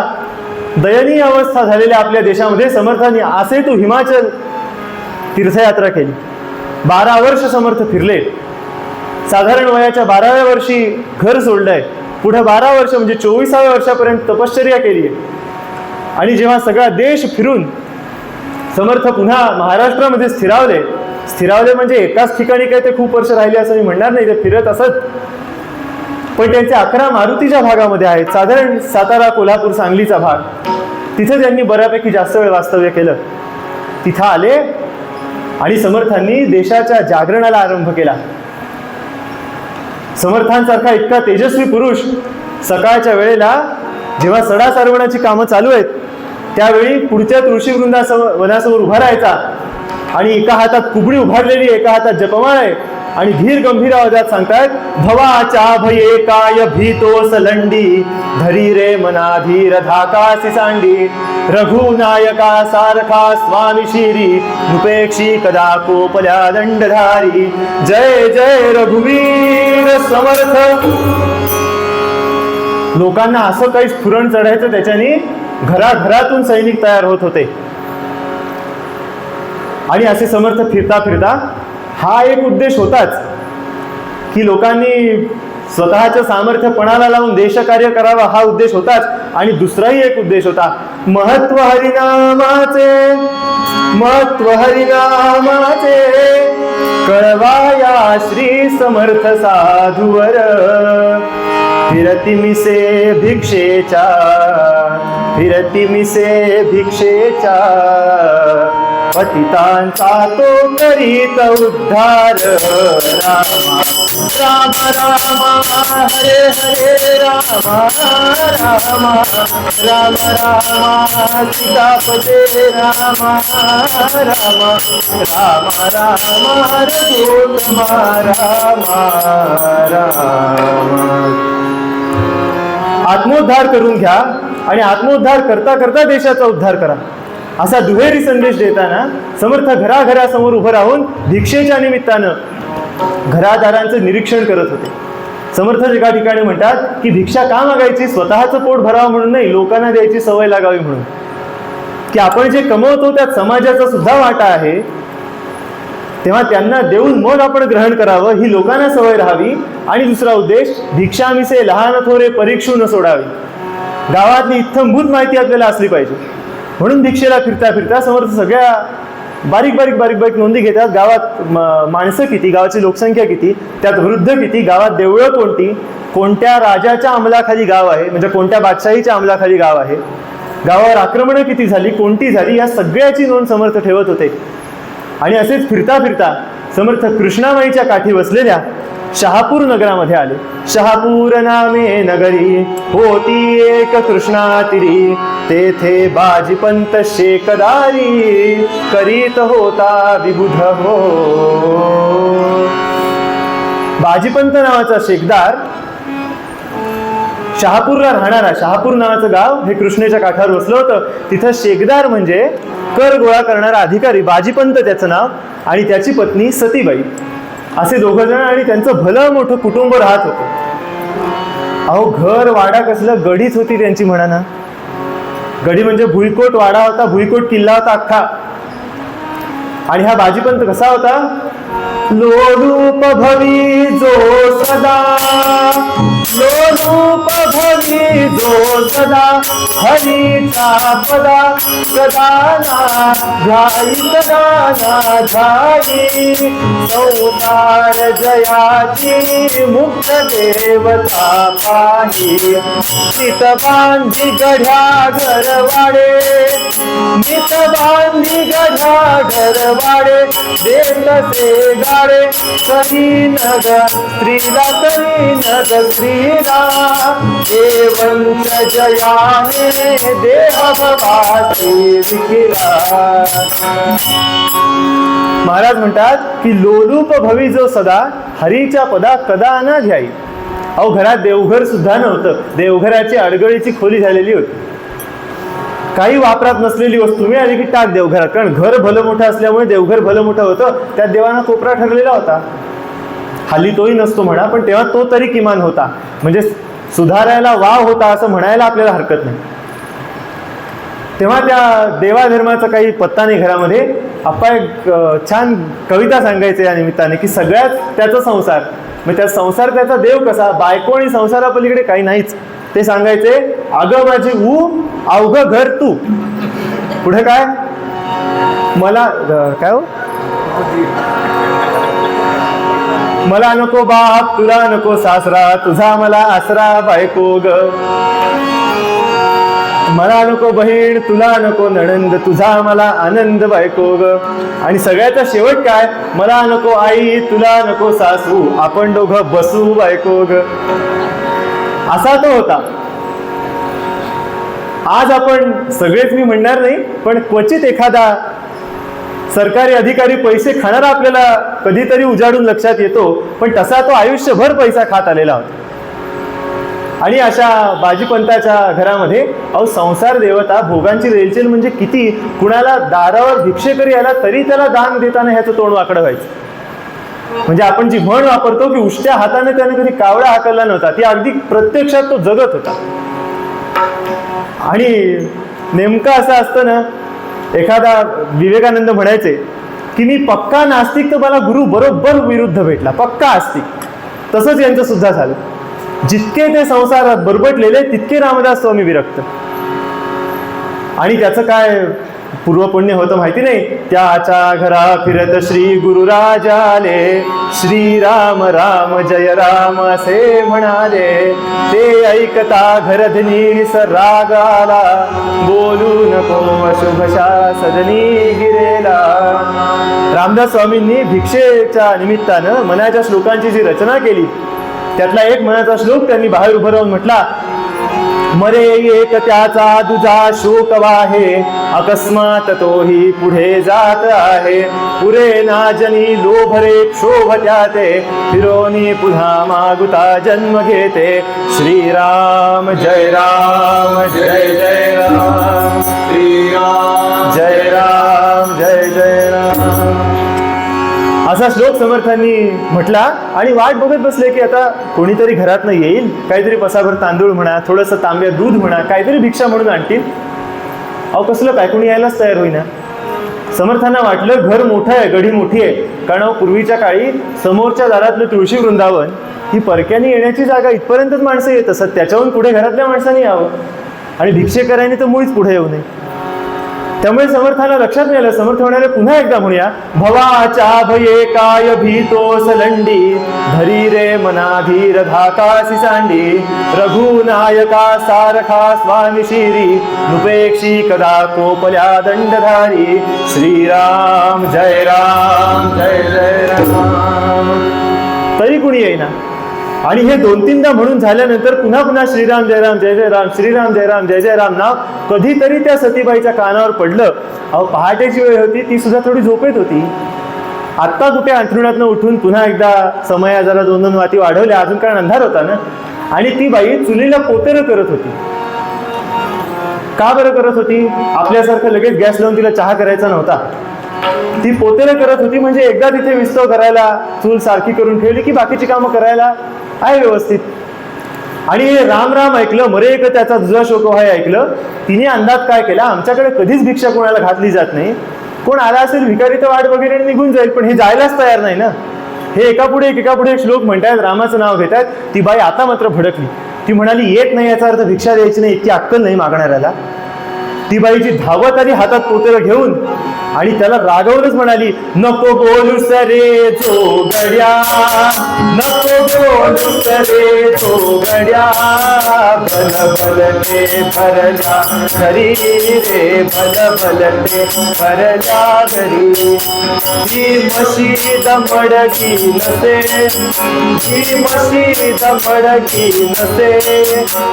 दयनीय अवस्था झालेल्या आपल्या देशामध्ये समर्थांनी असे तू हिमाचल तीर्थयात्रा केली. 12 वर्ष समर्थ फिरले. साधारण वयाच्या 12व्या वर्षी घर सोडलंय. पुढे 12 वर्ष म्हणजे 24व्या वर्षापर्यंत तपश्चर्या केली आहे. आणि जेव्हा सगळा देश फिरून समर्थ पुन्हा महाराष्ट्रामध्ये स्थिरावले म्हणजे एकाच ठिकाणी काय ते खूप वर्ष राहिले असं मी म्हणणार नाही, ते फिरत असत. पण त्यांचे 11 मारुतीच्या भागामध्ये आहेत, साधारण सातारा कोल्हापूर सांगलीचा भाग. तिथे त्यांनी बऱ्यापैकी जास्त वेळ वास्तव्य केलं. तिथं आले आणि समर्थांनी देशाच्या जागरणाला आरंभ केला. समर्थांसारखा इतका तेजस्वी पुरुष सकाळच्या वेळेला जेव्हा सडा सारवणाची कामं चालू आहेत त्यावेळी पुढच्या वनासमोर उभा राहायचा आणि एका हातात कुबडी उभारलेली, एका हातात जपमाळ आहे आणि धीर गंभीर आवाजात सांगतायत, भवाच्या भये काय भीतोस लंडी, धरी रे मना धीर धाकासी सांडी, रघुनायका सारखा स्वामी शिरी, नुपेक्षी कदा कोपल्या दंडधारी, जय जय रघुवीर समर्थ. लोकांना असं काही स्फुरण चढायचं, त्याच्याने घराघरातून सैनिक तयार होत होते. आणि असे समर्थ फिरता फिरता हा एक उद्देश होताच की लोकांनी स्वतःचं सामर्थ्य पणाला लावून देशकार्य करावं, हा उद्देश होताच. आणि दुसराही एक उद्देश होता, महत्व हरिनामाचे कळवाया श्री समर्थ साधूवर, फिरती मिसे भिक्षेच्या पतितांचा तो करीत उद्धार. रामा राम राम हरे हरे रामा रामा राम राम सीतापते रामा रामा राम राम रघुत्तमा रामा रामा. आत्मोद्धार करून घ्या आणि आत्मोद्धार करता करता देशाचा उद्धार करा, असा दुहेरी संदेश देताना समर्थ घराघरासमोर उभं राहून भिक्षेच्या निमित्तानं घरादारांचं निरीक्षण करत होते. समर्थ एका ठिकाणी म्हणतात की भिक्षा का मागायची? स्वतःचं पोट भरावं म्हणून नाही, लोकांना द्यायची सवय लागावी म्हणून, की आपण जे कमवतो त्यात समाजाचा सुद्धा वाटा आहे, तेव्हा त्यांना देऊन मग आपण ग्रहण करावं, ही लोकांना सवय राहावी. आणि दुसरा उद्देश, भिक्षामिसे लहान थोरे परीक्षू न सोडावी. गावातली इत्थंभूत माहिती आपल्याला असली पाहिजे. म्हणून भिक्षेला फिरता फिरता समर्थ सगळ्या बारीक बारीक नोंदी घेतात. गावात माणसं किती, गावाची लोकसंख्या किती, त्यात वृद्ध किती, गावात देवळं कोणती, कोणत्या राजाच्या अंमलाखाली गाव आहे, म्हणजे कोणत्या बादशाहीच्या अंमलाखाली गाव आहे, गावावर आक्रमणं किती झाली, कोणती झाली, या सगळ्याची नोंद समर्थ ठेवत होते. आणि असेच फिरता फिरता समर्थ कृष्णामाईच्या काठी बसलेल्या शहापूर नगरामध्ये आले. शहापूर नामे नगरी होती एक कृष्णा तिरी, तेथे बाजीपंत शेकदारी करीत होता विबुध हो. बाजीपंत नावाचा शेकदार शहापूरला राहणारा, शहापूर नावाचं गाव हे कृष्णेच्या काठावर बसलं होतं. तिथं शेकदार म्हणजे कर गोळा करणारा अधिकारी, बाजीपंत त्याचं नाव, आणि त्याची पत्नी सतीबाई, असे 2 जण आणि त्यांचं भलं मोठं कुटुंब राहत होतं. अहो घर वाडा कसलं, गडीच होती त्यांची म्हणा ना. गडी म्हणजे भुईकोट वाडा होता, भुईकोट किल्ला होता अख्खा. आणि हा बाजीपंत कसा होता? लोलूप भवी जो सदा, लोलूप भवी जो सदा, हरीचा पदा कदाना घाई, कदाना घाई, संसार जयाची मुक्त देवता पाही, नित बांधी गढ्या घरवाडे, नित बांधी गढ्या तुझा घरवाडे देतसे गाडे करी नग स्त्रीला करी नग स्त्रीला देवंच जयाने देह भवासी विकिला. महाराज म्हणतात की लोलूप भवी जो सदा हरीच्या पदा कदा न घ्याई. अहो घरात देवघर सुद्धा नव्हतं, देवघराची अडगळीची खोली झालेली होती, काही वापरात नसलेली वस्तू मिळाली की टाक देवघरात. कारण घर भलं मोठं असल्यामुळे देवघर भलं मोठं होतं, त्यात देवाना कोपरा ठरलेला होता. हल्ली तोही नसतो म्हणा, पण तेव्हा तो तरी किमान होता, म्हणजे सुधारायला वाव होता असं म्हणायला आपल्याला हरकत नाही. तेव्हा त्या देवाधर्माचा काही पत्ता नाही घरामध्ये. आप्पा एक छान कविता सांगायचे या निमित्ताने की सगळ्यात त्याचा संसार, मग त्या संसार त्याचा देव कसा, बायको आणि संसारापलीकडे काही नाहीच ते सांगायचे. अगं माझी अवघं घर तू. पुढे काय, मला काय हो, मला नको बाप तुला नको सासरा, तुझा मला आसरा बायको ग. मला नको बहीण तुला नको नणंद, तुझा मला आनंद बायको ग. आणि सगळ्याचा शेवट काय, मला नको आई तुला नको सासू, आपण दोघं बसू बायको ग. असा तो होता. आज आपण सगळेच मी म्हणणार नाही, पण क्वचित एखादा सरकारी अधिकारी पैसे खाणारा आपल्याला कधीतरी उजाडून लक्षात येतो, पण तसा तो आयुष्यभर पैसा खात आलेला होता. आणि अशा बाजीपंताच्या घरामध्ये अहो संसार देवता भोगांची रेलचेल म्हणजे किती. कुणाला दारावर भिक्षेकरी आला तरी त्याला दान देताना ह्याचं तोंड वाकडं व्हायचं. म्हणजे आपण जी म्हण वापरतो की उष्ट्या हाताने त्याने कधी कावळा हाकलला नव्हता, ती अगदी प्रत्यक्षात तो जगत होता. आणि नेमकं असं असतं ना, एखादा विवेकानंद म्हणायचे की मी पक्का नास्तिक तर मला गुरु बरोबर विरुद्ध भेटला, पक्का आस्तिक. तसंच यांचं सुद्धा झालं. जितके ते संसारात बरबटलेले तितके रामदास स्वामी विरक्त. आणि त्याचं काय पूर्वपुण्य होतं माहिती नाही. त्याच्या घरा फिरत श्री गुरुराज आले, श्री राम राम जय राम असे म्हणाले. ते ऐकता घरधनी राग आला, बोलू नको अशुभशा सदनी गिरेला. रामदास स्वामींनी भिक्षेच्या निमित्तानं मनाच्या श्लोकांची जी रचना केली त्यातला एक मनाचा श्लोक त्यांनी बाहेर उभं राहून म्हटला, मरे एक त्याचा दुजा शोक वाहे, अकस्मात तोही पुढे जात आहे. पुरे नाजनी लोभरे क्षोभ त्याते, फिरोनी पुन्हा मागुता जन्म घेते. श्रीराम जय राम जय जय राम, श्रीराम जय राम जय जय राम. असा श्लोक समर्थांनी म्हटला. आणि वाट बघत बसले की आता कोणीतरी घरातनं येईल, काहीतरी पसाभर तांदूळ म्हणा, थोडंसं तांब्या दूध म्हणा, काहीतरी भिक्षा म्हणून आणतील. अहो कसलं काय, कोणी यायलाच तयार होईना. समर्थांना वाटलं घर मोठं आहे, गढी मोठी आहे. कारण पूर्वीच्या काळी समोरच्या दारातलं तुळशी वृंदावन ही परक्याने येण्याची जागा, इथपर्यंतच माणसं येत असत, त्याच्याहून पुढे घरातल्या माणसांनी यावं. आणि भिक्षेकरांनी तर मुळीच पुढे येऊ नये. त्यामुळे समर्थाला लक्षात नाही आलं. समर्थ म्हणाले पुन्हा एकदा म्हणूया, भवाच्या भये काय भीतोस लंडी, धरी रे मनाधीर धाकासी सांडी. रघुनायका सारखा स्वामी शिरी, नुपेक्षी कदा कोपल्या दंडधारी. श्रीराम जय राम जय जय राम. तरी कुणी येईना. आणि हे 2-3दा म्हणून झाल्यानंतर पुन्हा पुन्हा श्रीराम जय राम जय जय राम, श्रीराम जय राम जय जय राम नाव कधीतरी त्या सतीबाईच्या कानावर पडलं. अहो पहाटेची वेळ होती, ती सुद्धा थोडी झोपेत होती. आत्ता कुठे अंथरुणातनं उठून पुन्हा एकदा समया जरा 2-2 वाती वाढवल्या, अजून कारण अंधार होता ना. आणि ती बाई चुलीला पोतेरं करत होती. का बरं करत होती? आपल्यासारखं लगेच गॅस लावून तिला चहा करायचा नव्हता. ती पोतेरं करत होती म्हणजे एकदा तिथे विस्तव करायला चूल सारखी करून ठेवली की बाकीची कामं करायला आहे व्यवस्थित. आणि राम राम ऐकलं, मरे एक त्याचा दुजा शोक आहे ऐकलं. तिने अंदाज काय केला, आमच्याकडे कधीच भिक्षा कोणाला घातली जात नाही, कोण आला असेल भिकारी तर वाट वगैरे निघून जाईल, पण हे जायलाच तयार नाही ना. हे एकापुढे एक श्लोक म्हणतायत, रामाचं नाव घेतात. ती बाई आता मात्र भडकली. ती म्हणाली येत नाही याचा अर्थ भिक्षा द्यायची नाही, इतकी अक्कल नाही मागणाऱ्याला. ती बाईची धावत आली हातात पोतेरं घेऊन. आणि त्याला रागवूनच म्हणाली, नको बोलूस रे जोगड्या, नको बोलूस रे जोगड्या, भल भलते भरल्या घरी रे, भल भलते भरल्या घरी. ही म्हशी दमडकी नसे, ही म्हशी दमडकी नसे,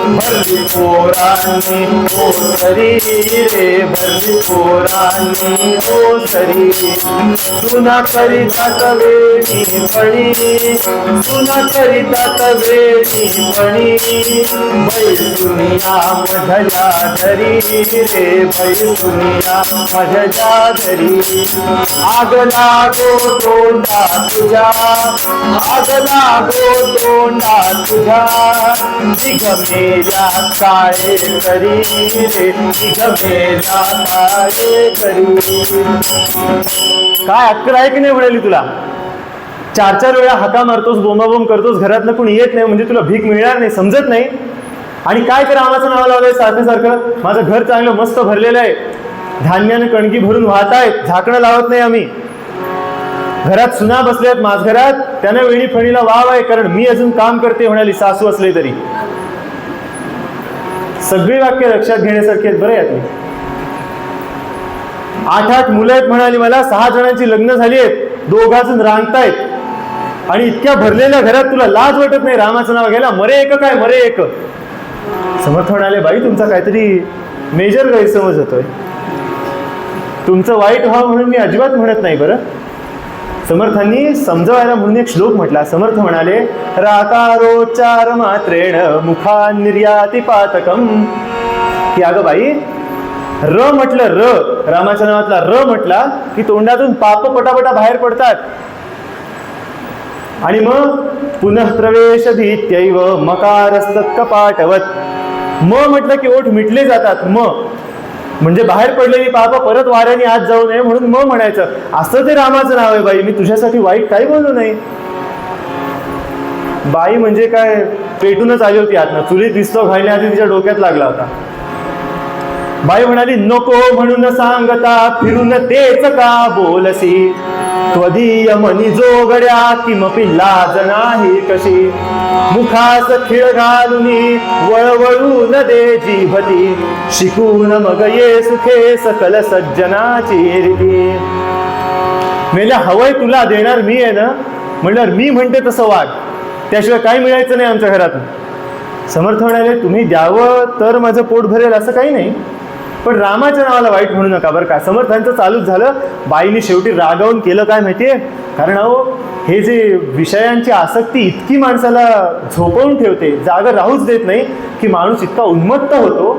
भरली पोरांनी हो सरी रे, भरली पोरांनी हो सरी. सुना करितात वेणी पणी, सुना करितात वेणी पणी, बैल दुनिया मधल्या धरी रे, बैल दुनिया मधल्या धरी. आग लागो तोंडा तुझ्या, आग लागो तोंडा तुझ्या, निघमेल्या काळे करी रे, निघमेल्या काळे करी. काय अक्कल आहे की नाही म्हणाली तुला? 4-4 वेळा हाका मारतोस, बोंबाबोंब करतोस, घरातनं कोणी येत नाही म्हणजे तुला भीक मिळणार नाही, समजत नाही. आणि काय कर रामाचं नाव लावलंय सारखं सारखं? माझं घर चांगलं मस्त भरलेलं आहे, धान्यानं कणकी भरून वाहत आहेत, झाकणं लावत नाही आम्ही. घरात सुना बसल्यात माझघरात, त्यांना वेणी फणीला वाव आहे, कारण मी अजून काम करते म्हणाली सासू असले तरी. सगळी वाक्य लक्षात घेण्यासारखी आहेत बरं यातली. 8 मुलं आहेत म्हणाली मला, 6 जणांची लग्न झाली आहेत, 2 अजून रांगतायत. आणि इतक्या भरलेल्या घरात तुला लाज वाटत नाही रामाचं नाव घ्यायला? मरे एक काय मरे एक. समर्थ म्हणाले, बाई तुमचा काहीतरी मेजर गैरसमज होतोय, तुमचं वाईट व्हावं म्हणून मी अजिबात म्हणत नाही बरं. समर्थांनी समजवायला म्हणून एक श्लोक म्हटला. समर्थ म्हणाले, राकारोच्चार मात्रेण मुखा निर्याती पातकम, की अगं बाई र म्हटलं, र रामाच्या नावातला र म्हटला की तोंडातून पाप पटापटा बाहेर पडतात. आणि मग पुनः प्रवेश भीत्यैव मकारस्तत् कपाटवत, म म्हटलं की ओठ मिटले जातात. म म्हणजे बाहेर पडलेली पाप परत वाऱ्याने आत जाऊ नये म्हणून म म्हणायचं. असं ते रामाचं नाव आहे बाई, मी तुझ्यासाठी वाईट काही बोललो नाही. बाई म्हणजे काय पेटूनच आली होती आतनं, चुलीत विस्तव घालण्याआधी तिच्या डोक्यात लागला होता. बाई म्हणाली, नको म्हणून सांगता फिरून तेच का बोलसी, त्वदीय मनी जोगड्या किमपि लाज नाही कशी, मुखास खिळ घालून वळवळून दे जीभती, शिकून मग ये सुखे सकल सज्जनाची रीती. मेल्या हवंय तुला देणार मी आहे ना, म्हणलं मी म्हणते तसं वाग, त्याशिवाय काही मिळायचं नाही आमच्या घरातून. समर्थ म्हणाले, तुम्ही द्यावं तर माझं पोट भरेल असं काही नाही, पण रामाच्या नावाला वाईट म्हणू नका बरं का. समर्थांचं चालूच झालं. बाईने शेवटी रागावून केलं काय माहितीये? कारण अहो हे जे विषयांची आसक्ती इतकी माणसाला झोपवून ठेवते, जागा राहूच देत नाही, की माणूस इतका उन्मत्त होतो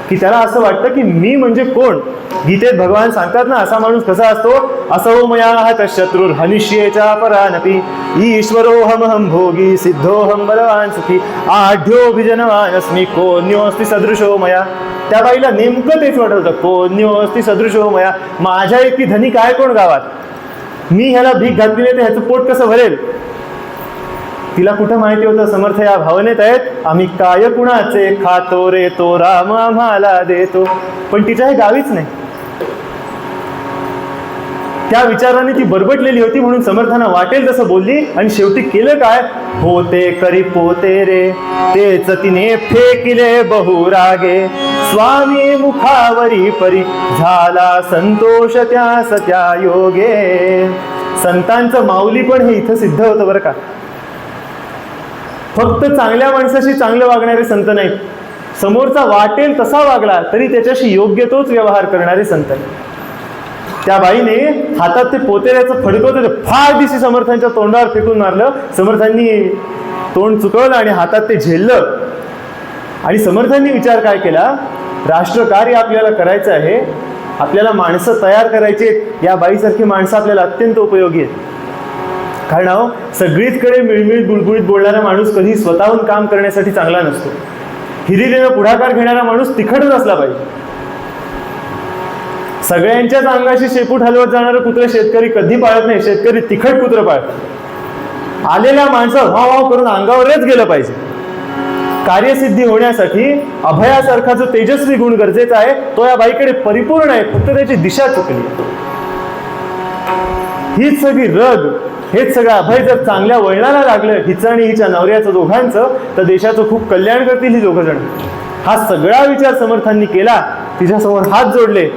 की त्याला असं वाटतं की मी म्हणजे कोण. गीतेत भगवान सांगतात ना, असा माणूस कसा असतो, असो मया हत शत्रुर हनिष्येच्या परानपी, ईश्वरोहमहं भोगी सिद्धोहम बलवान सुखी, आढ्योभिजनवानस्मी कोन्योस्ति सदृशो मया. त्या बाईला नेमकं तेच वाटत होतं, कोन्योस्ति सदृशो मया, माझ्या इतकी धनी काय कोण गावात, मी ह्याला भीक घातली नाही तर ह्याचं पोट कसं भरेल. तिला कुठं माहिती होतं समर्थ या भावनेत आहेत, आम्ही काय कुणाचे खातो रे तो राम आम्हाला देतो, पण तिच्या हे गावीच नाही. त्या विचाराने ती बरबटलेली होती म्हणून समर्थांना वाटेल तसं बोलली. आणि शेवटी केलं काय, होते करी पोते रे तेच तिने फेकिले बहुरागे, स्वामी मुखावरी परी झाला संतोष त्या सत्या योगे. संतांचं माऊली पण हे इथं सिद्ध होतं बरं का. फक्त चांगल्या माणसाशी चांगलं वागणारे संत नाहीत, समोरचा वाटेल तसा वागला तरी त्याच्याशी योग्य तोच व्यवहार करणारे संत. त्या बाईने हातात ते पोतेऱ्याचं फडकं फार दिवशी समर्थांच्या तोंडावर फेकून मारलं. समर्थांनी तोंड चुकवलं आणि हातात ते झेललं. आणि समर्थांनी विचार काय केला, राष्ट्रकार्य आपल्याला करायचं आहे, आपल्याला माणसं तयार करायची, या बाईसारखी माणसं आपल्याला अत्यंत उपयोगी आहेत. कारण अहो सगळीचकडे मिळमिळीत बुळबुळीत बोलणारा माणूस कधी स्वतःहून काम करण्यासाठी चांगला नसतो. हिरिरीनं पुढाकार घेणारा माणूस तिखटच असला पाहिजे. सगळ्यांच्याच अंगाशी शेपूट हलवत जाणारं कुत्रं शेतकरी कधी पाळत नाही, शेतकरी तिखट कुत्रं पाळत. आलेल्या माणसं व्हाव व्हाव करून अंगावरच गेलं पाहिजे. कार्यसिद्धी होण्यासाठी अभयासारखा जो तेजस्वी गुण गरजेचा आहे तो या बाईकडे परिपूर्ण आहे, फक्त त्याची दिशा चुकली. हीच सगळी रग, हेच सगळं अभय जर चांगल्या वळणाला लागलं हिचं आणि हिच्या नवऱ्याचं दोघांचं, तर देशाचं खूप कल्याण करतील ही दोघं जण. हा सगळा विचार समर्थांनी केला, तिच्यासमोर हात जोडले.